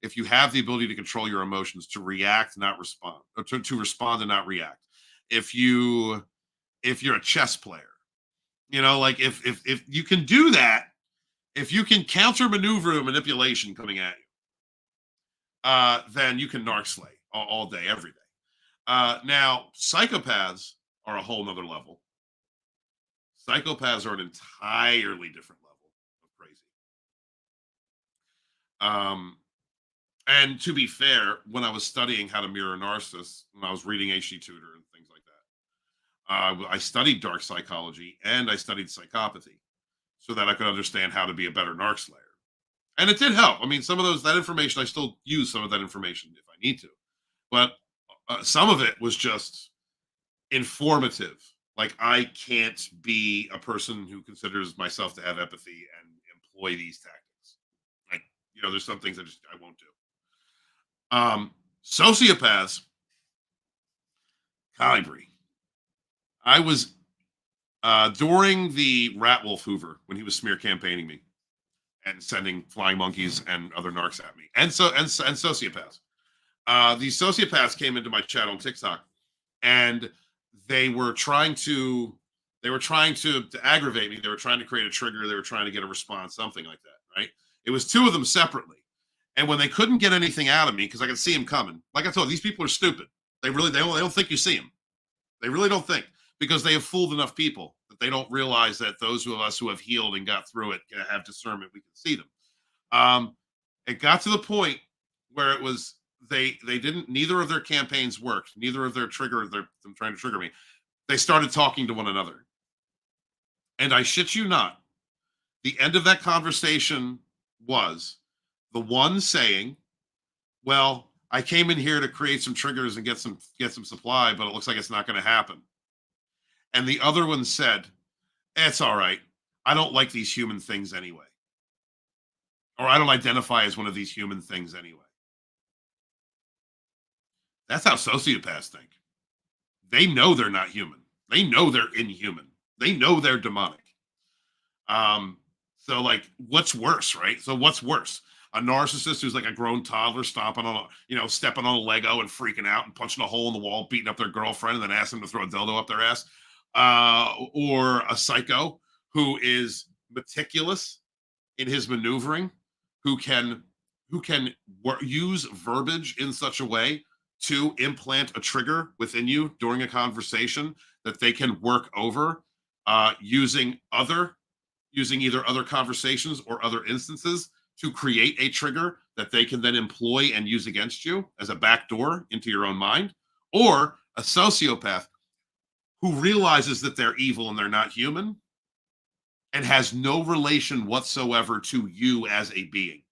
if you have the ability to control your emotions, to react, not respond, or to respond and not react, if you're a chess player, like if you can do that, if you can counter maneuver the manipulation coming at you, then you can narc slay all day, every day. Now, psychopaths are a whole nother level. Psychopaths are an entirely different level of crazy. And to be fair, when I was studying how to mirror narcissists, when I was reading HD Tutor and things like that, I studied dark psychology and I studied psychopathy so that I could understand how to be a better narc slayer. And it did help. I mean, some of that information, I still use some of that information if I need to. But some of it was just informative. Like, I can't be a person who considers myself to have empathy and employ these tactics. Like, there's some things I won't do. Sociopaths, Calibri. I was during the Rat Wolf Hoover when he was smear campaigning me and sending flying monkeys and other narcs at me, and sociopaths. These sociopaths came into my chat on TikTok, and they were trying to aggravate me. They were trying to create a trigger. They were trying to get a response, something like that, right? It was two of them separately. And when they couldn't get anything out of me, because I could see them coming, like I told you, these people are stupid. They don't think you see them. They really don't think, because they have fooled enough people that they don't realize that those of us who have healed and got through it have discernment. We can see them. It got to the point where it was neither of their campaigns worked. Neither of them trying to trigger me. They started talking to one another. And I shit you not, the end of that conversation was the one saying, well, I came in here to create some triggers and get some supply, but it looks like it's not going to happen. And the other one said, it's all right. I don't like these human things anyway. Or I don't identify as one of these human things anyway. That's how sociopaths think. They know they're not human. They know they're inhuman. They know they're demonic. So like, what's worse, right? So what's worse? A narcissist who's like a grown toddler stepping on a Lego and freaking out and punching a hole in the wall, beating up their girlfriend, and then asking them to throw a dildo up their ass, or a psycho who is meticulous in his maneuvering, who can use verbiage in such a way to implant a trigger within you during a conversation that they can work over, using either other conversations or other instances to create a trigger that they can then employ and use against you as a backdoor into your own mind, or a sociopath who realizes that they're evil and they're not human and has no relation whatsoever to you as a being,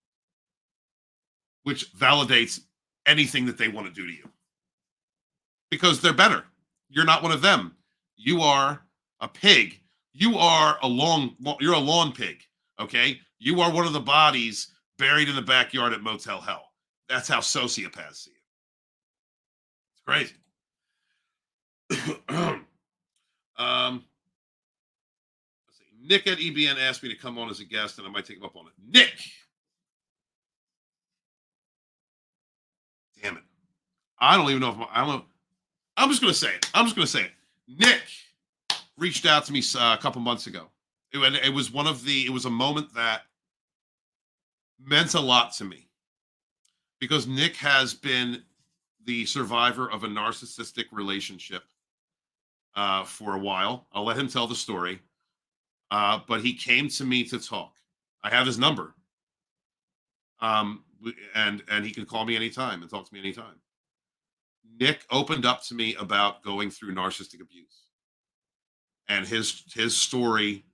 which validates anything that they want to do to you because they're better. You're not one of them. You are a pig. You're a lawn pig. Okay. You are one of the bodies buried in the backyard at Motel Hell. That's how sociopaths see you. It's crazy. Let's see. Nick at EBN asked me to come on as a guest, and I might take him up on it. Nick. Damn it. I don't even know if I'm just going to say it. Nick reached out to me a couple months ago. It was a moment that meant a lot to me because Nick has been the survivor of a narcissistic relationship for a while. I'll let him tell the story. But he came to me to talk. I have his number. And he can call me anytime and talk to me anytime. Nick opened up to me about going through narcissistic abuse. And his story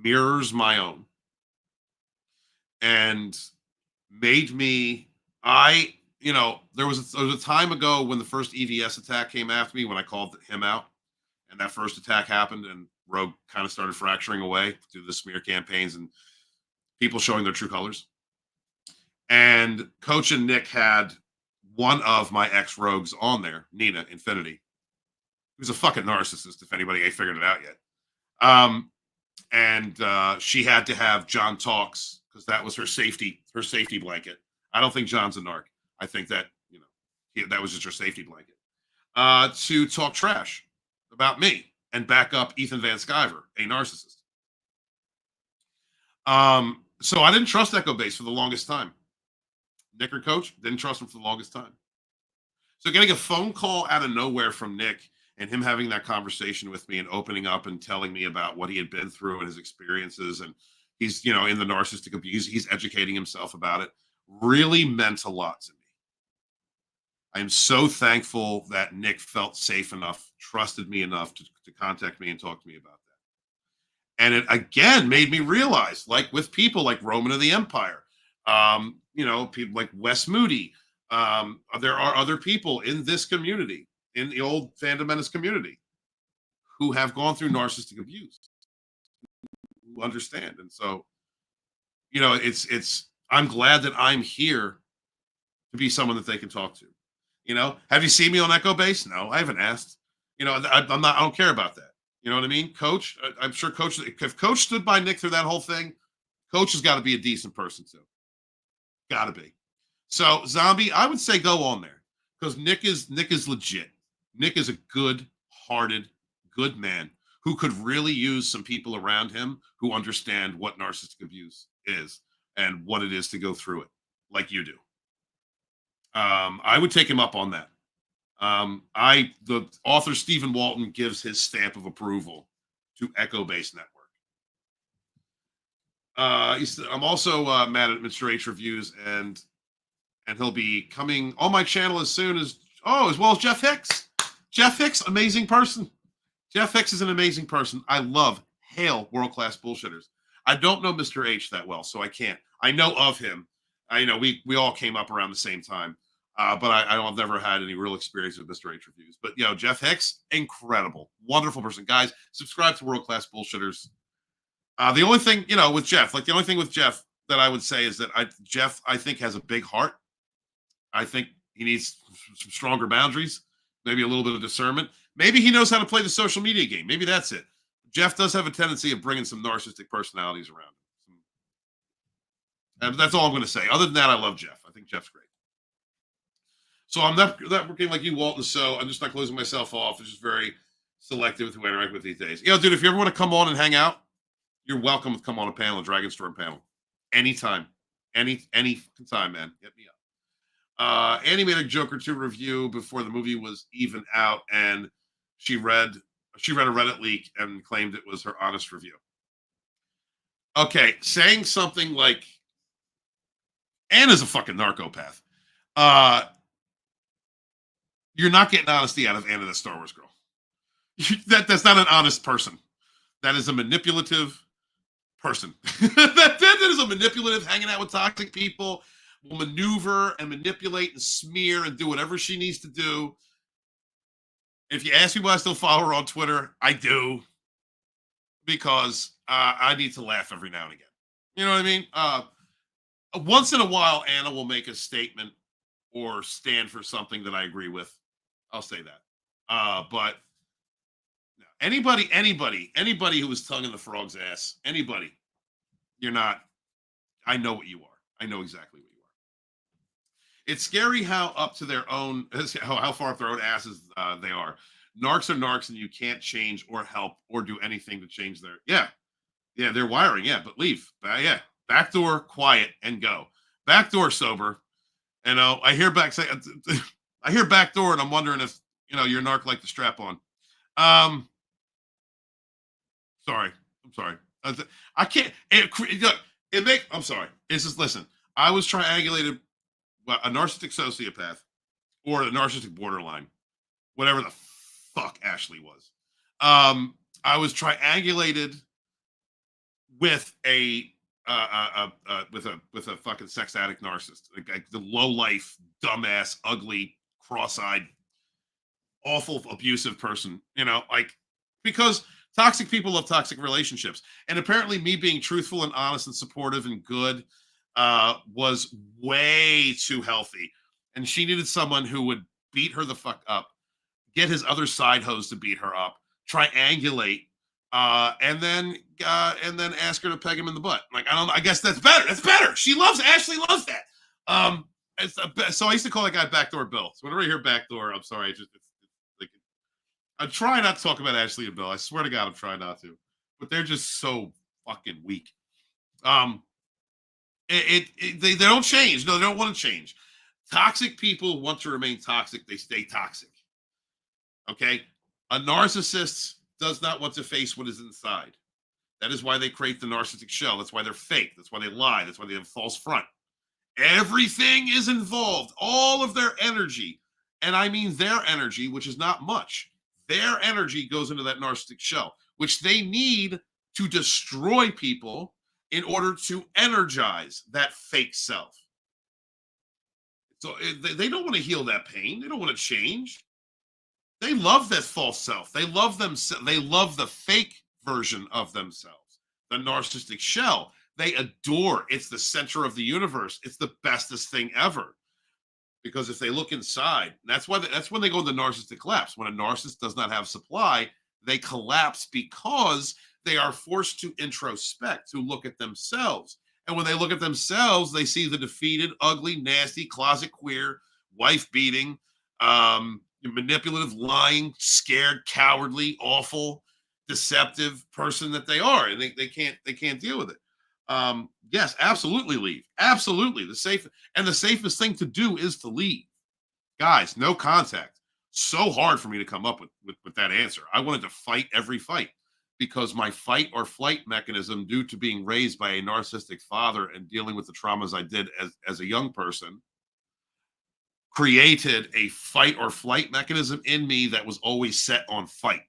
mirrors my own. And made me, there was a time ago when the first EVS attack came after me when I called him out. And that first attack happened and Rogue kind of started fracturing away through the smear campaigns and people showing their true colors. And Coach and Nick had one of my ex-rogues on there, Nina Infinity, who's a fucking narcissist, if anybody ain't figured it out yet. And she had to have John talks because that was her safety blanket. I don't think John's a narc. I think that, that was just her safety blanket. To talk trash about me and back up Ethan Van Sciver, a narcissist. So I didn't trust Echo Base for the longest time. Nick or Coach, didn't trust him for the longest time. So getting a phone call out of nowhere from Nick and him having that conversation with me and opening up and telling me about what he had been through and his experiences, and he's, in the narcissistic abuse, he's educating himself about it, really meant a lot to me. I am so thankful that Nick felt safe enough, trusted me enough to contact me and talk to me about that. And it again made me realize, like with people like Roman of the Empire, people like Wes Moody, there are other people in this community, in the old Fandom Menace community, who have gone through narcissistic abuse, who understand. And so you know, I'm glad that I'm here to be someone that they can talk to. You know, have you seen me on Echo Base? No, I haven't asked. You know, I don't care about that. You know what I mean? Coach, I'm sure Coach, if Coach stood by Nick through that whole thing, Coach has got to be a decent person too. Got to be. So Zombie, I would say go on there because Nick is legit. Nick is a good-hearted, good man who could really use some people around him who understand what narcissistic abuse is and what it is to go through it, like you do. I would take him up on that. The author Stephen Walton gives his stamp of approval to Echo Base Network. I'm also mad at Mr. H reviews, and he'll be coming on my channel as soon as well as Jeff Hicks. Jeff Hicks, amazing person. Jeff Hicks is an amazing person. I hail world-class bullshitters. I don't know Mr. H that well, so I can't. I know of him. We all came up around the same time, but I've never had any real experience with Mr. H reviews. But Jeff Hicks, incredible, wonderful person. Guys, subscribe to World-Class Bullshitters. The only thing with Jeff, that I would say is that Jeff, I think, has a big heart. I think he needs some stronger boundaries, maybe a little bit of discernment. Maybe he knows how to play the social media game. Maybe that's it. Jeff does have a tendency of bringing some narcissistic personalities around. And that's all I'm going to say. Other than that, I love Jeff. I think Jeff's great. So I'm not working like you, Walton. So I'm just not closing myself off. I'm just very selective with who I interact with these days. Dude, if you ever want to come on and hang out, you're welcome to come on a panel, a Dragonstorm panel. Anytime. Any time, man. Hit me up. Annie made a Joker 2 review before the movie was even out, and she read a Reddit leak and claimed it was her honest review. Okay, saying something like Anna's a fucking narcopath. You're not getting honesty out of Anna, the Star Wars girl. That's not an honest person. That is a manipulative person. that is a manipulative, hanging out with toxic people, will maneuver and manipulate and smear and do whatever she needs to do. If you ask me why I still follow her on Twitter, I do. Because I need to laugh every now and again. You know what I mean? Once in a while, Anna will make a statement or stand for something that I agree with. I'll say that. But no, anybody who was tonguing the frog's ass, anybody, you're not. I know what you are. I know exactly what you are. It's scary how up to their own, how far up their own asses they are. Narcs are narcs, and you can't change or help or do anything to change their. Yeah, they're wiring. Yeah, but leave. Yeah, backdoor, quiet, and go. Backdoor, sober. I hear backdoor, and I'm wondering if you're narc like the strap on. I'm sorry. I can't. I'm sorry. It's just listen. I was triangulated a narcissistic sociopath or a narcissistic borderline, whatever the fuck Ashley was. I was triangulated with a fucking sex addict narcissist, like the low life, dumbass, ugly, cross-eyed, awful, abusive person. Because toxic people love toxic relationships, and apparently me being truthful and honest and supportive and good was way too healthy, and she needed someone who would beat her the fuck up, get his other side hoes to beat her up, triangulate, and then ask her to peg him in the butt. Like, I don't know. I guess that's better. Ashley loves that. So I used to call that guy Backdoor Bill. So whenever I hear Backdoor, I'm sorry. I try not to talk about Ashley and Bill. I swear to God, I'm trying not to. But they're just so fucking weak. They don't change. No, they don't want to change. Toxic people want to remain toxic. They stay toxic. Okay? A narcissist does not want to face what is inside. That is why they create the narcissistic shell. That's why they're fake. That's why they lie. That's why they have a false front. Everything is involved. All of their energy. And I mean their energy, which is not much. Their energy goes into that narcissistic shell, which they need to destroy people in order to energize that fake self. So they don't want to heal that pain. They don't want to change. They love that false self. They love them. They love the fake version of themselves, the narcissistic shell. They adore. It's the center of the universe. It's the bestest thing ever. Because if they look inside, that's when they go into narcissistic collapse. When a narcissist does not have supply, they collapse because they are forced to introspect, to look at themselves. And when they look at themselves, they see the defeated, ugly, nasty, closet queer, wife beating, manipulative, lying, scared, cowardly, awful, deceptive person that they are, and they can't deal with it. Yes, absolutely leave. Absolutely. The safest thing to do is to leave. Guys, no contact. So hard for me to come up with that answer. I wanted to fight every fight because my fight or flight mechanism, due to being raised by a narcissistic father and dealing with the traumas I did as a young person, created a fight or flight mechanism in me that was always set on fight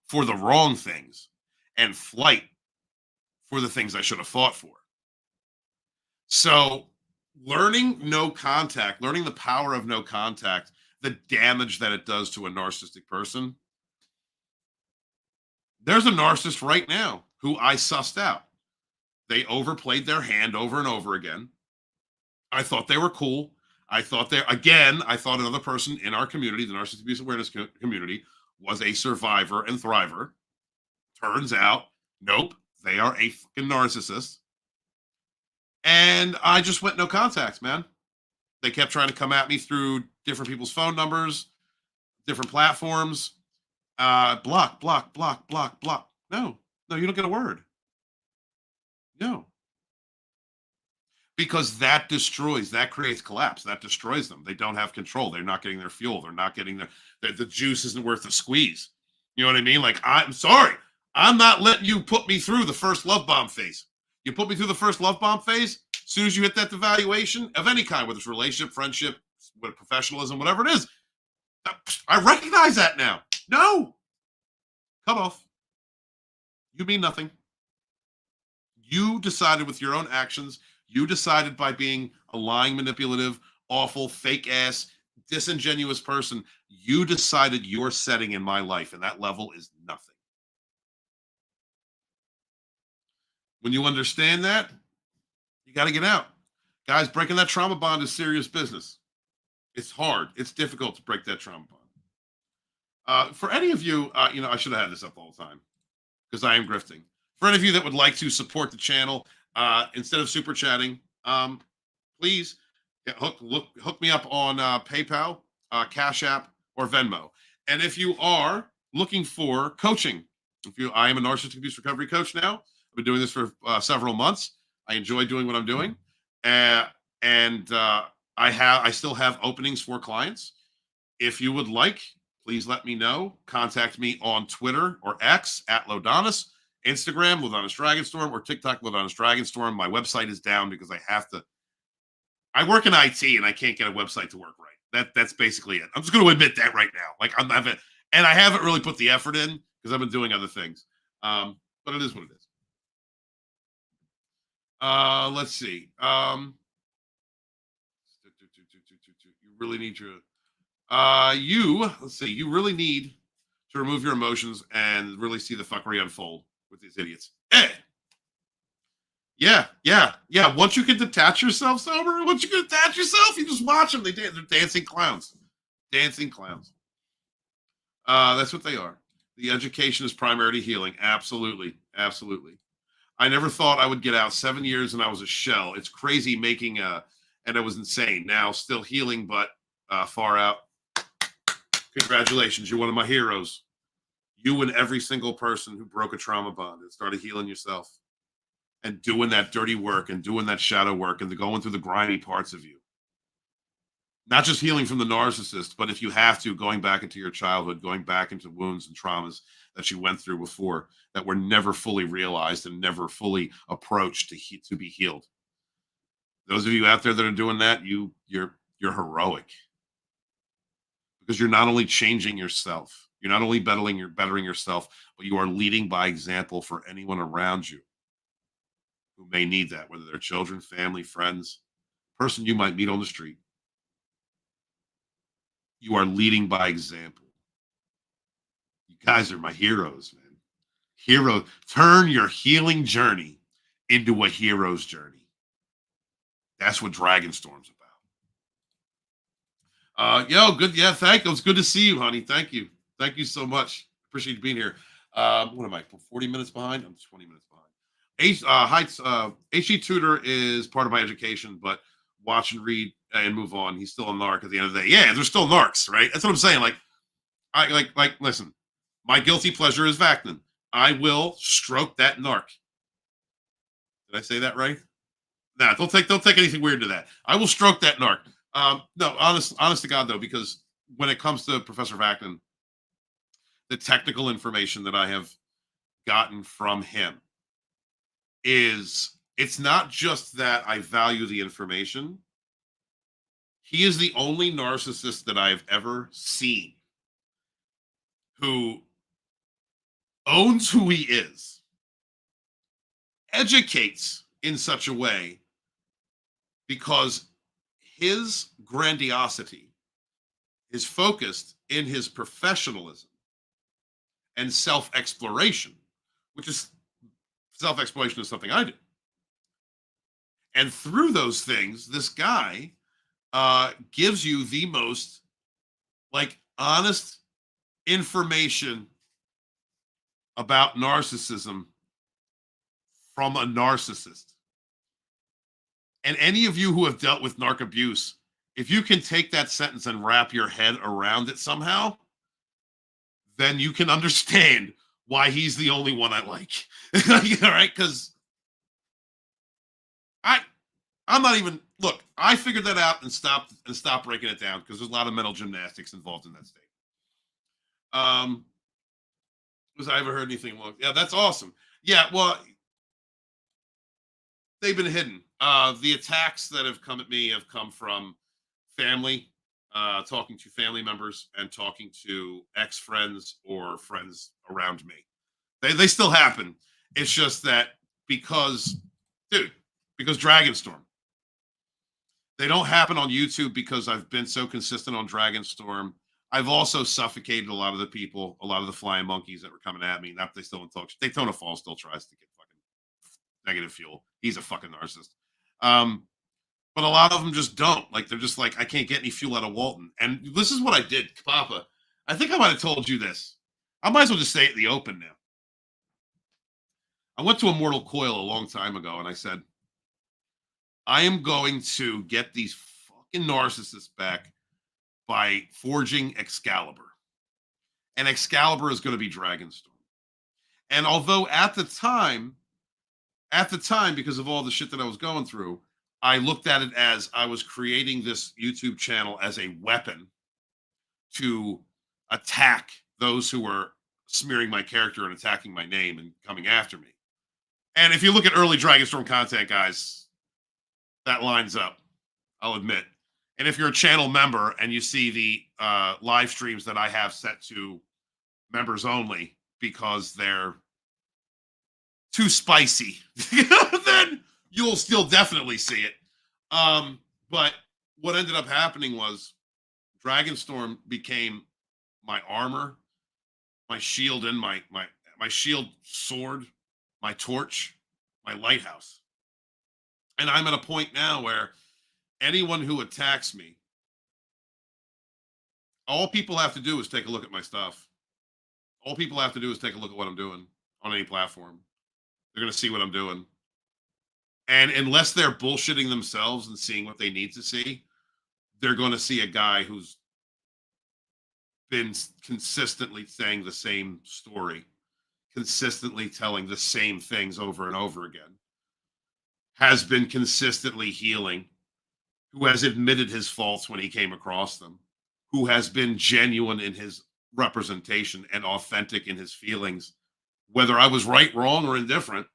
for the wrong things and flight for the things I should have fought for. So learning no contact, learning the power of no contact, the damage that it does to a narcissistic person. There's a narcissist right now who I sussed out. They overplayed their hand over and over again. I thought they were cool. I thought another person in our community, the Narcissistic Abuse Awareness community, was a survivor and thriver. Turns out, nope, they are a fucking narcissist. And I just went no contact, man. They kept trying to come at me through different people's phone numbers, different platforms. Block. No, you don't get a word. No. Because that creates collapse. That destroys them. They don't have control. They're not getting their fuel. They're not getting the juice isn't worth the squeeze. You know what I mean? Like, I'm sorry. I'm not letting you put me through the first love bomb phase. You put me through the first love bomb phase, as soon as you hit that devaluation of any kind, whether it's relationship, friendship, professionalism, whatever it is, I recognize that now. No. Cut off. You mean nothing. You decided with your own actions. You decided by being a lying, manipulative, awful, fake-ass, disingenuous person. You decided your setting in my life, and that level is nothing. When you understand that, you got to get out. Guys, breaking that trauma bond is serious business. It's hard. It's difficult to break that trauma bond. For any of you, I should have had this up all the time because I am grifting. For any of you that would like to support the channel, instead of super chatting, please hook me up on PayPal, Cash App, or Venmo. And if you are looking for coaching, I am a narcissistic abuse recovery coach now. I've been doing this for several months. I enjoy doing what I'm doing, and I still have openings for clients. If you would like, please let me know. Contact me on Twitter or X at Lodonis. Instagram, Lodonis Dragonstorm, or TikTok, Lodonis Dragonstorm. My website is down because I work in IT and I can't get a website to work right. That's basically it. I'm just going to admit that right now. Like and I haven't really put the effort in because I've been doing other things. But it is what it is. Let's see. You really need you really need to remove your emotions and really see the fuckery unfold with these idiots. Yeah. Once you can detach yourself sober, you just watch them. They're dancing clowns. That's what they are. The education is primary to healing. Absolutely. I never thought I would get out. 7 years and I was a shell. It's crazy and it was insane. Now still healing, but far out. Congratulations. You're one of my heroes. You and every single person who broke a trauma bond and started healing yourself and doing that dirty work and doing that shadow work and going through the grimy parts of you. Not just healing from the narcissist, but if you have to, going back into your childhood, going back into wounds and traumas that you went through before that were never fully realized and never fully approached to be healed. Those of you out there that are doing that, you're heroic. Because you're not only changing yourself, you're not only bettering yourself, but you are leading by example for anyone around you who may need that, whether they're children, family, friends, person you might meet on the street. You are leading by example. You guys are my heroes, man. Turn your healing journey into a hero's journey. That's what Dragonstorm's about. Yo, good. Yeah, thank you. It's good to see you, honey. Thank you. Thank you so much. Appreciate you being here. What am I, 40 minutes behind? I'm 20 minutes behind. HG Tutor is part of my education, but watch and read and move on. He's still a narc at the end of the day. Yeah, they're still narcs, right? That's what I'm saying. Listen, my guilty pleasure is Vacnin. I will stroke that narc. Did I say that right? Nah, don't take anything weird to that. I will stroke that narc. No, honest to God though, because when it comes to Professor Vacnin, the technical information that I have gotten from him it's not just that I value the information. He is the only narcissist that I've ever seen who owns who he is, educates in such a way because his grandiosity is focused in his professionalism and self-exploration, which is self-exploration is something I do. And through those things, this guy gives you the most honest information about narcissism from a narcissist. And any of you who have dealt with narc abuse, if you can take that sentence and wrap your head around it somehow, then you can understand why he's the only one I like. All right, because I'm not even I figured that out and stopped breaking it down because there's a lot of mental gymnastics involved in that state. Was I ever heard anything wrong? Yeah, that's awesome. Yeah, well, they've been hidden. The attacks that have come at me have come from family, talking to family members and talking to ex-friends or friends around me. They still happen. It's just that because Dragonstorm. They don't happen on YouTube because I've been so consistent on Dragonstorm. I've also suffocated a lot of the people, a lot of the flying monkeys that were coming at me. Not they still don't talk. Daytona Falls still tries to get fucking negative fuel. He's a fucking narcissist. But a lot of them just don't. They're just I can't get any fuel out of Walton. And this is what I did, Papa. I think I might have told you this. I might as well just say it in the open now. I went to Immortal Coil a long time ago, and I said, I am going to get these fucking narcissists back by forging Excalibur. And Excalibur is going to be Dragonstorm. And although at the time, because of all the shit that I was going through, I looked at it as I was creating this YouTube channel as a weapon to attack those who were smearing my character and attacking my name and coming after me. And if you look at early Dragonstorm content, guys, that lines up, I'll admit. And if you're a channel member and you see the live streams that I have set to members only because they're too spicy, then you'll still definitely see it. But what ended up happening was Dragonstorm became my armor, my shield, and my shield sword, my torch, my lighthouse. And I'm at a point now where anyone who attacks me, all people have to do is take a look at my stuff. All people have to do is take a look at what I'm doing on any platform. They're going to see what I'm doing. And unless they're bullshitting themselves and seeing what they need to see, they're going to see a guy who's been consistently saying the same story, consistently telling the same things over and over again, has been consistently healing, who has admitted his faults when he came across them, who has been genuine in his representation and authentic in his feelings, whether I was right, wrong, or indifferent.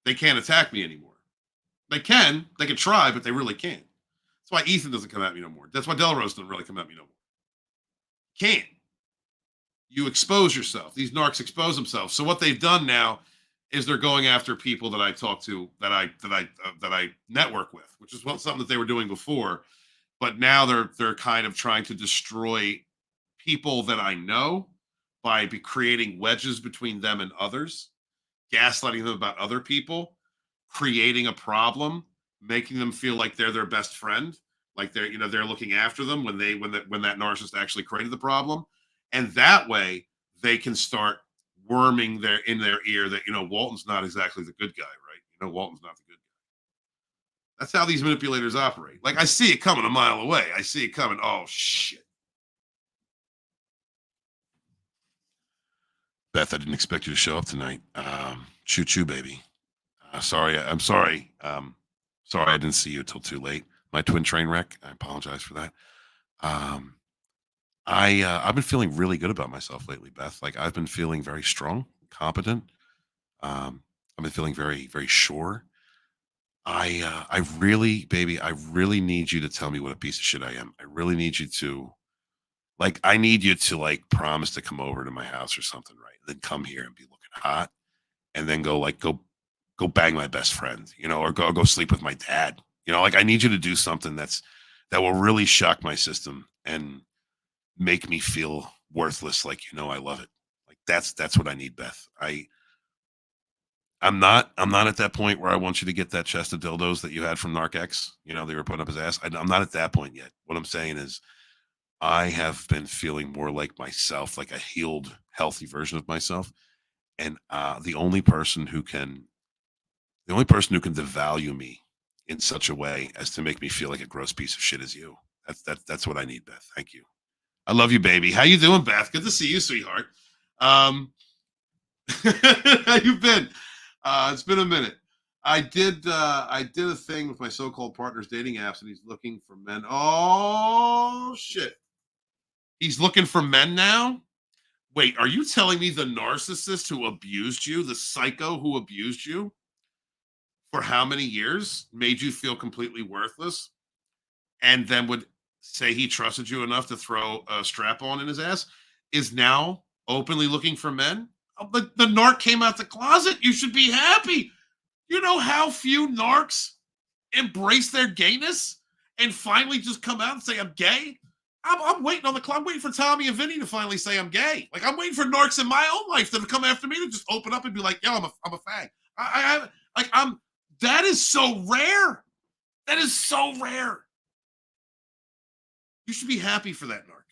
They can't attack me anymore. They can try, but they really can't. That's why Ethan doesn't come at me no more. That's why Delrose doesn't really come at me no more. Can't. You expose yourself. These narcs expose themselves. So what they've done now is they're going after people that I talk to, that I network with, which is something that they were doing before. But now they're kind of trying to destroy people that I know by creating wedges between them and others, gaslighting them about other people, creating a problem, making them feel like they're their best friend, like they're they're looking after them when that narcissist actually created the problem, and that way they can start worming in their ear that Walton's not exactly the good guy, right? Walton's not the good guy. That's how these manipulators operate. Like, I see it coming a mile away. I see it coming. Oh shit. Beth, I didn't expect you to show up tonight. Choo choo, baby. Sorry, I'm sorry. Sorry I didn't see you till too late. My twin train wreck. I apologize for that. I've been feeling really good about myself lately, Beth. Like, I've been feeling very strong, competent. I've been feeling very, very sure. I really, baby, I really need you to tell me what a piece of shit I am. I really need you to, like, I need you to like promise to come over to my house or something, right? And then come here and be looking hot, and then go bang my best friend, or go sleep with my dad. Like, I need you to do something that will really shock my system and make me feel worthless. Like, I love it. Like, that's what I need, Beth. I'm not at that point where I want you to get that chest of dildos that you had from NarcX. They were putting up his ass. I'm not at that point yet. What I'm saying is, I have been feeling more like myself, like a healed, healthy version of myself. And the only person who can devalue me in such a way as to make me feel like a gross piece of shit is you. That's what I need, Beth. Thank you. I love you, baby. How you doing, Beth? Good to see you, sweetheart. How you been? It's been a minute. I did a thing with my so-called partner's dating apps, and he's looking for men. Oh shit. He's looking for men now? Wait, are you telling me the narcissist who abused you, the psycho who abused you for how many years, made you feel completely worthless, and then would say he trusted you enough to throw a strap-on in his ass, is now openly looking for men? The narc came out the closet. You should be happy. You know how few narcs embrace their gayness and finally just come out and say, I'm gay? I'm waiting on the clock. I'm waiting for Tommy and Vinny to finally say I'm gay. Like, I'm waiting for narcs in my own life to come after me to just open up and be like, yo, I'm a fag. That is so rare. That is so rare. You should be happy for that narc.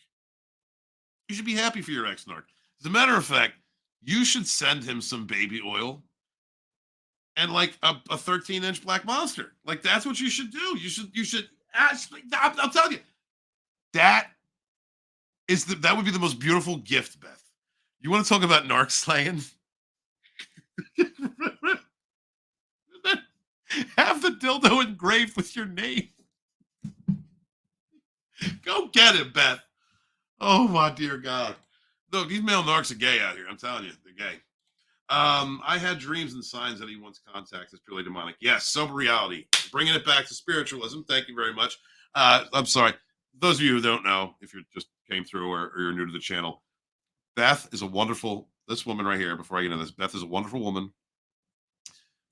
You should be happy for your ex-narc. As a matter of fact, you should send him some baby oil and like a 13-inch black monster. Like, that's what you should do. You should actually, I'll tell you, that would be the most beautiful gift, Beth. You want to talk about narc slaying? Have the dildo engraved with your name. Go get it, Beth. Oh my dear God. Look, these male narcs are gay out here. I'm telling you, they're gay. I had dreams and signs that he wants contact. It's purely demonic. Yes, sober reality. Bringing it back to spiritualism. Thank you very much. I'm sorry. Those of you who don't know, if you just came through or you're new to the channel, Beth is this woman right here, before I get into this, Beth is a wonderful woman.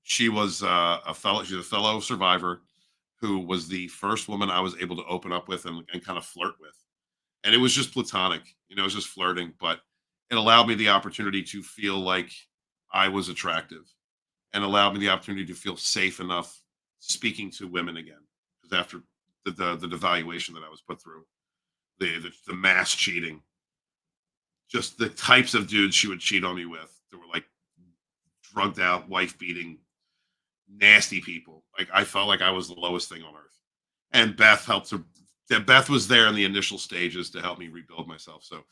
She was she's a fellow survivor who was the first woman I was able to open up with and kind of flirt with. And it was just platonic, it was just flirting, but it allowed me the opportunity to feel like I was attractive and allowed me the opportunity to feel safe enough speaking to women again. Because after the devaluation that I was put through, the mass cheating, just the types of dudes she would cheat on me with, that were like drugged out, wife beating, nasty people. Like, I felt like I was the lowest thing on earth. And Beth Beth was there in the initial stages to help me rebuild myself. So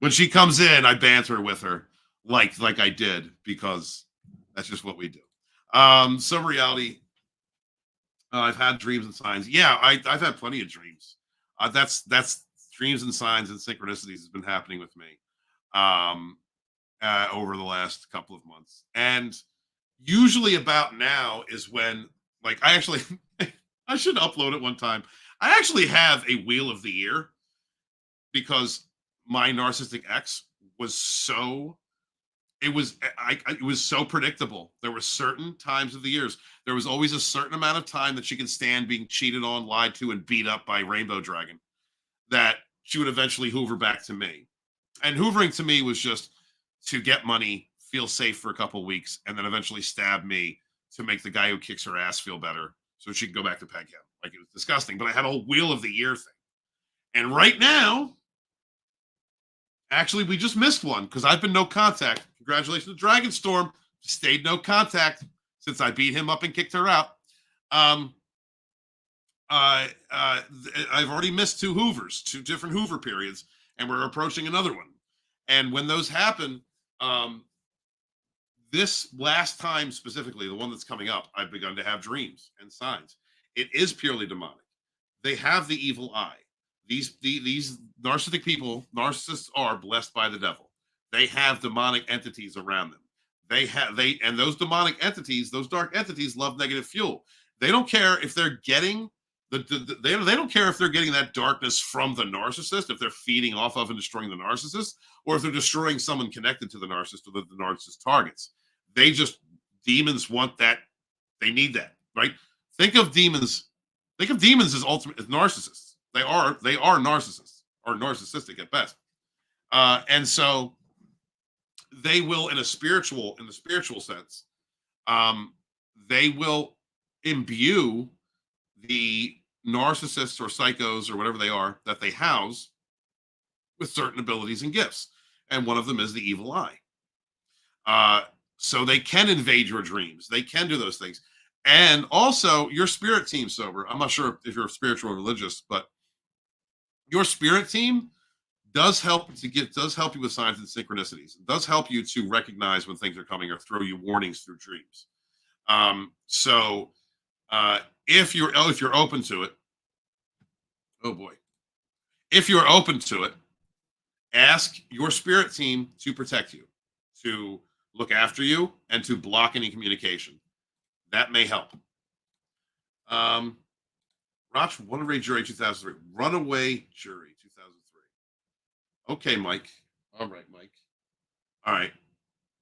when she comes in, I banter with her like I did, because that's just what we do. Some reality. I've had dreams and signs. Yeah, I've had plenty of dreams. That's dreams and signs and synchronicities has been happening with me over the last couple of months. And usually about now is when, like, I actually, I should upload it one time. I actually have a wheel of the year, because my narcissistic ex was so, it was so predictable. There were certain times of the years. There was always a certain amount of time that she could stand being cheated on, lied to, and beat up by Rainbow Dragon, that she would eventually hoover back to me. And hoovering to me was just to get money feel safe for a couple of weeks, and then eventually stab me to make the guy who kicks her ass feel better so she can go back to peg him. Like, it was disgusting. But I had a whole Wheel of the Year thing. And right now, actually, we just missed one because I've been no contact. Congratulations to Dragonstorm. Stayed no contact since I beat him up and kicked her out. I've already missed two different Hoover periods, and we're approaching another one. And when those happen, this last time specifically, the one that's coming up, I've begun to have dreams and signs. It is purely demonic. They have the evil eye. These narcissistic people, narcissists are blessed by the devil. They have demonic entities around them. And those demonic entities, those dark entities, love negative fuel. They don't care if they're getting they don't care if they're getting that darkness from the narcissist, if they're feeding off of and destroying the narcissist, or if they're destroying someone connected to the narcissist or the narcissist targets. Demons want that. They need that, right? Think of demons as as narcissists. They are narcissists, or narcissistic at best. And so they will, in the spiritual sense, they will imbue the narcissists or psychos or whatever they are that they house with certain abilities and gifts. And one of them is the evil eye. So they can invade your dreams. They can do those things. And also your spirit team, Sober. I'm not sure if you're spiritual or religious, but your spirit team does help you with signs and synchronicities. It does help you to recognize when things are coming or throw you warnings through dreams. If you're open to it, oh boy, if you're open to it, ask your spirit team to protect you, to look after you, and to block any communication. That may help. Roch, Runaway Jury 2003. Runaway Jury 2003. Okay, Mike. All right, Mike. All right.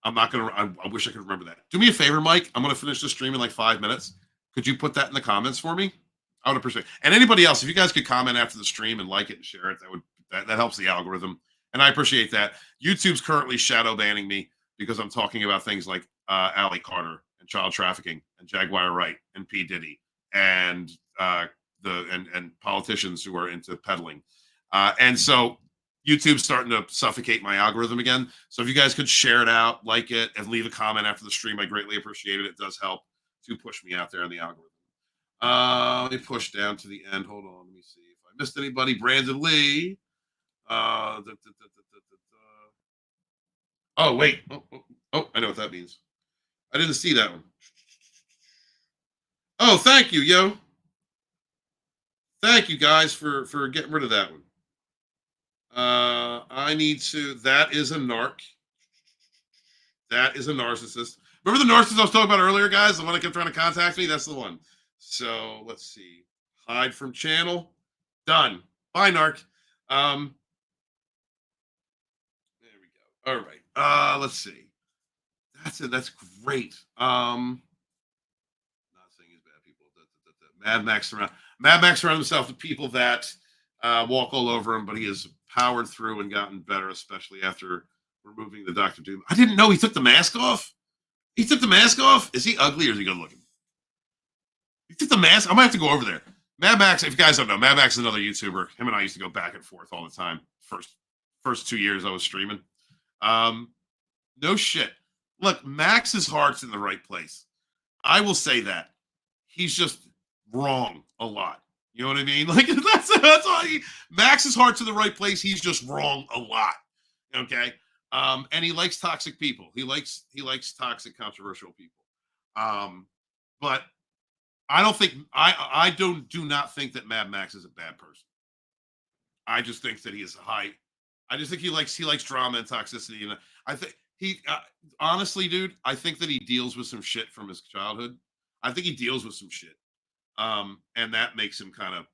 I wish I could remember that. Do me a favor, Mike. I'm going to finish the stream in like 5 minutes. Could you put that in the comments for me? I would appreciate it. And anybody else, if you guys could comment after the stream and like it and share it, that helps the algorithm. And I appreciate that. YouTube's currently shadow banning me because I'm talking about things like Allie Carter and child trafficking and Jaguar Wright and P. Diddy and politicians who are into peddling. And so YouTube's starting to suffocate my algorithm again. So if you guys could share it out, like it, and leave a comment after the stream, I greatly appreciate it. It does help to push me out there in the algorithm. Let me push down to the end. Hold on. Let me see if I missed anybody. Brandon Lee. Oh, wait. Oh, I know what that means. I didn't see that one. Oh, thank you, yo. Thank you, guys, for getting rid of that one. That is a narc. That is a narcissist. Remember the narcissist I was talking about earlier, guys? The one that kept trying to contact me? That's the one. So let's see. Hide from channel. Done. Bye, narc. There we go. All right. Let's see. That's it. That's great. Not saying he's bad people. Mad Max surrounded himself with people that walk all over him, but he has powered through and gotten better, especially after removing the Dr. Doom. I didn't know he took the mask off. He took the mask off? Is he ugly or is he good looking? He took the mask? I might have to go over there. Mad Max, if you guys don't know, Mad Max is another YouTuber. Him and I used to go back and forth all the time. First 2 years I was streaming. No shit. Look, Max's heart's in the right place. I will say that. He's just wrong a lot. You know what I mean? Like that's all Max's heart's in the right place. He's just wrong a lot. Okay. And he likes toxic people. He likes toxic, controversial people. But I don't think I do not think that Mad Max is a bad person. I just think that he is I just think he likes drama and toxicity, and I think honestly, dude, I think that he deals with some shit from his childhood. I think he deals with some shit, and that makes him kind of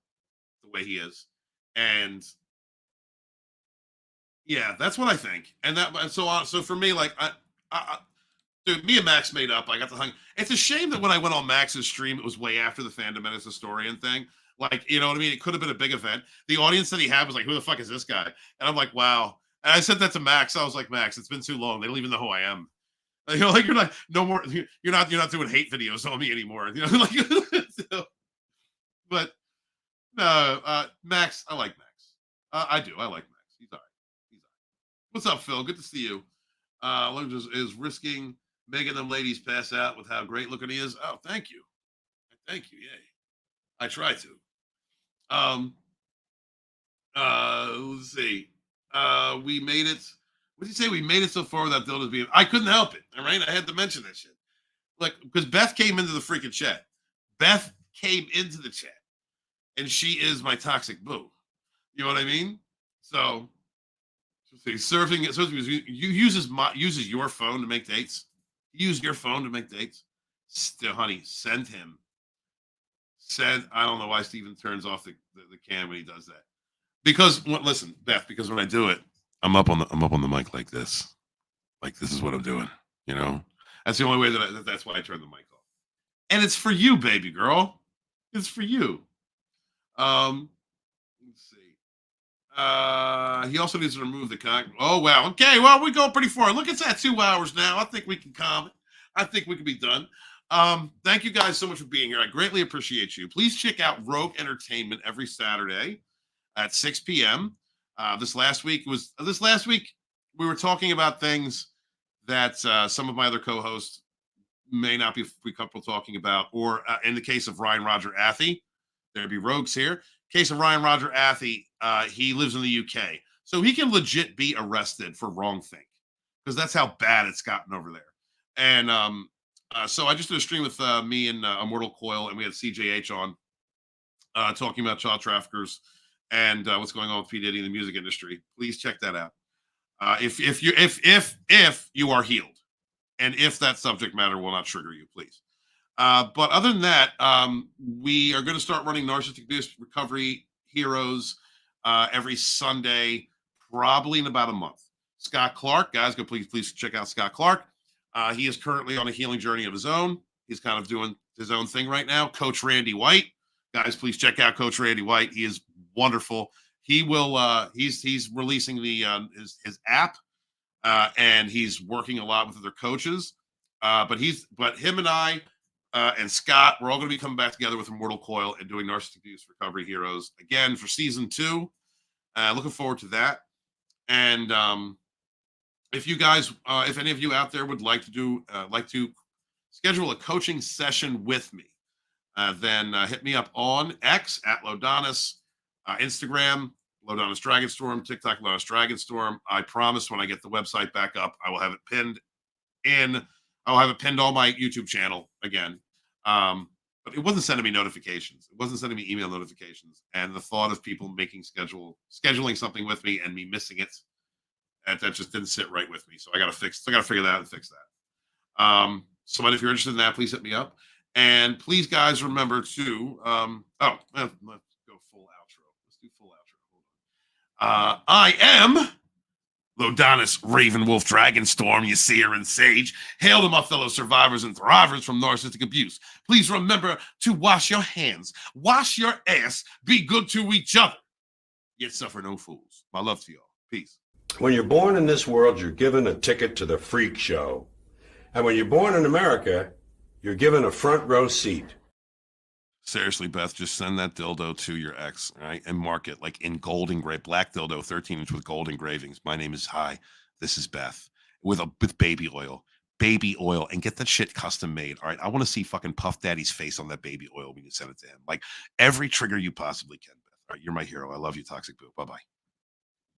the way he is. And yeah, that's what I think. And so for me, like, dude, me and Max made up. I got the hung. It's a shame that when I went on Max's stream, it was way after the Fandom Menace Historian thing. Like, you know what I mean? It could have been a big event. The audience that he had was like, who the fuck is this guy? And I'm like, wow. And I said that to Max. I was like, Max, it's been too long. They don't even know who I am. You know, like you're not no more. You're not doing hate videos on me anymore. You know, like. So, but no, Max. I like Max. I do. I like Max. He's all right. He's all right. What's up, Phil? Good to see you. Look, is risking making them ladies pass out with how great looking he is. Oh, thank you. Thank you. Yay. I try to. Let's see. We made it. What did you say? We made it so far without dildos being. I couldn't help it. All right. I had to mention that shit. Like, because Beth came into the freaking chat. Beth came into the chat. And she is my toxic boo. You know what I mean? So, see, surfing. So uses your phone to make dates. Use your phone to make dates. Still, honey, send him. I don't know why Steven turns off the cam when he does that. Because listen, Beth. Because when I do it, I'm up on the mic like this. Like this is what I'm doing. You know, that's the only way that's why I turn the mic off. And it's for you, baby girl. It's for you. Let's see. He also needs to remove the cock. Oh wow. Okay. Well, we go pretty far. Look, it's at 2 hours now. I think we can calm it. I think we can be done. Thank you guys so much for being here. I greatly appreciate you. Please check out Rogue Entertainment every Saturday at 6 p.m. This last week we were talking about things that some of my other co-hosts may not be comfortable talking about, or in the case of Ryan Roger Athey, there'd be rogues here. Case of Ryan Roger Athey, he lives in the UK, so he can legit be arrested for wrongthink because that's how bad it's gotten over there. And so I just did a stream with me and Immortal Coil, and we had CJH on talking about child traffickers and what's going on with P. Diddy in the music industry. Please check that out. If you are healed, and if that subject matter will not trigger you, please. But other than that, we are going to start running Narcissistic Abuse Recovery Heroes every Sunday, probably in about a month. Scott Clark, guys, go please check out Scott Clark. He is currently on a healing journey of his own. He's kind of doing his own thing right now. Coach Randy White, guys, please check out Coach Randy White. He is wonderful. He will. He's releasing the his app, and he's working a lot with other coaches. But him and I. And Scott, we're all going to be coming back together with Immortal Coil and doing Narcissistic Abuse Recovery Heroes again for season 2. Looking forward to that. And if you guys, if any of you out there would like to schedule a coaching session with me, then hit me up on X at Lodonis, Instagram Lodonis Dragonstorm, TikTok Lodonis Dragonstorm. I promise when I get the website back up, I will have it pinned in. I'll have it pinned on my YouTube channel again. But it wasn't sending me notifications. It wasn't sending me email notifications. And the thought of people scheduling something with me and me missing it, that just didn't sit right with me. So I got to figure that out and fix that. So if you're interested in that, please hit me up. And please, guys, remember to, let's go full outro. Let's do full outro. Hold on. I am Lodonis Raven Wolf Dragonstorm, Yasir and Sage. Hail to my fellow survivors and thrivers from narcissistic abuse. Please remember to wash your hands, wash your ass, be good to each other, yet suffer no fools. My love to y'all. Peace. When you're born in this world, you're given a ticket to the freak show. And when you're born in America, you're given a front row seat. Seriously, Beth, just send that dildo to your ex, right? And mark it like in gold engraved, black dildo, 13-inch with gold engravings. My name is Hi. This is Beth with baby oil, and get that shit custom made. All right. I want to see fucking Puff Daddy's face on that baby oil when you send it to him. Like every trigger you possibly can, Beth. All right. You're my hero. I love you, Toxic Boo. Bye-bye.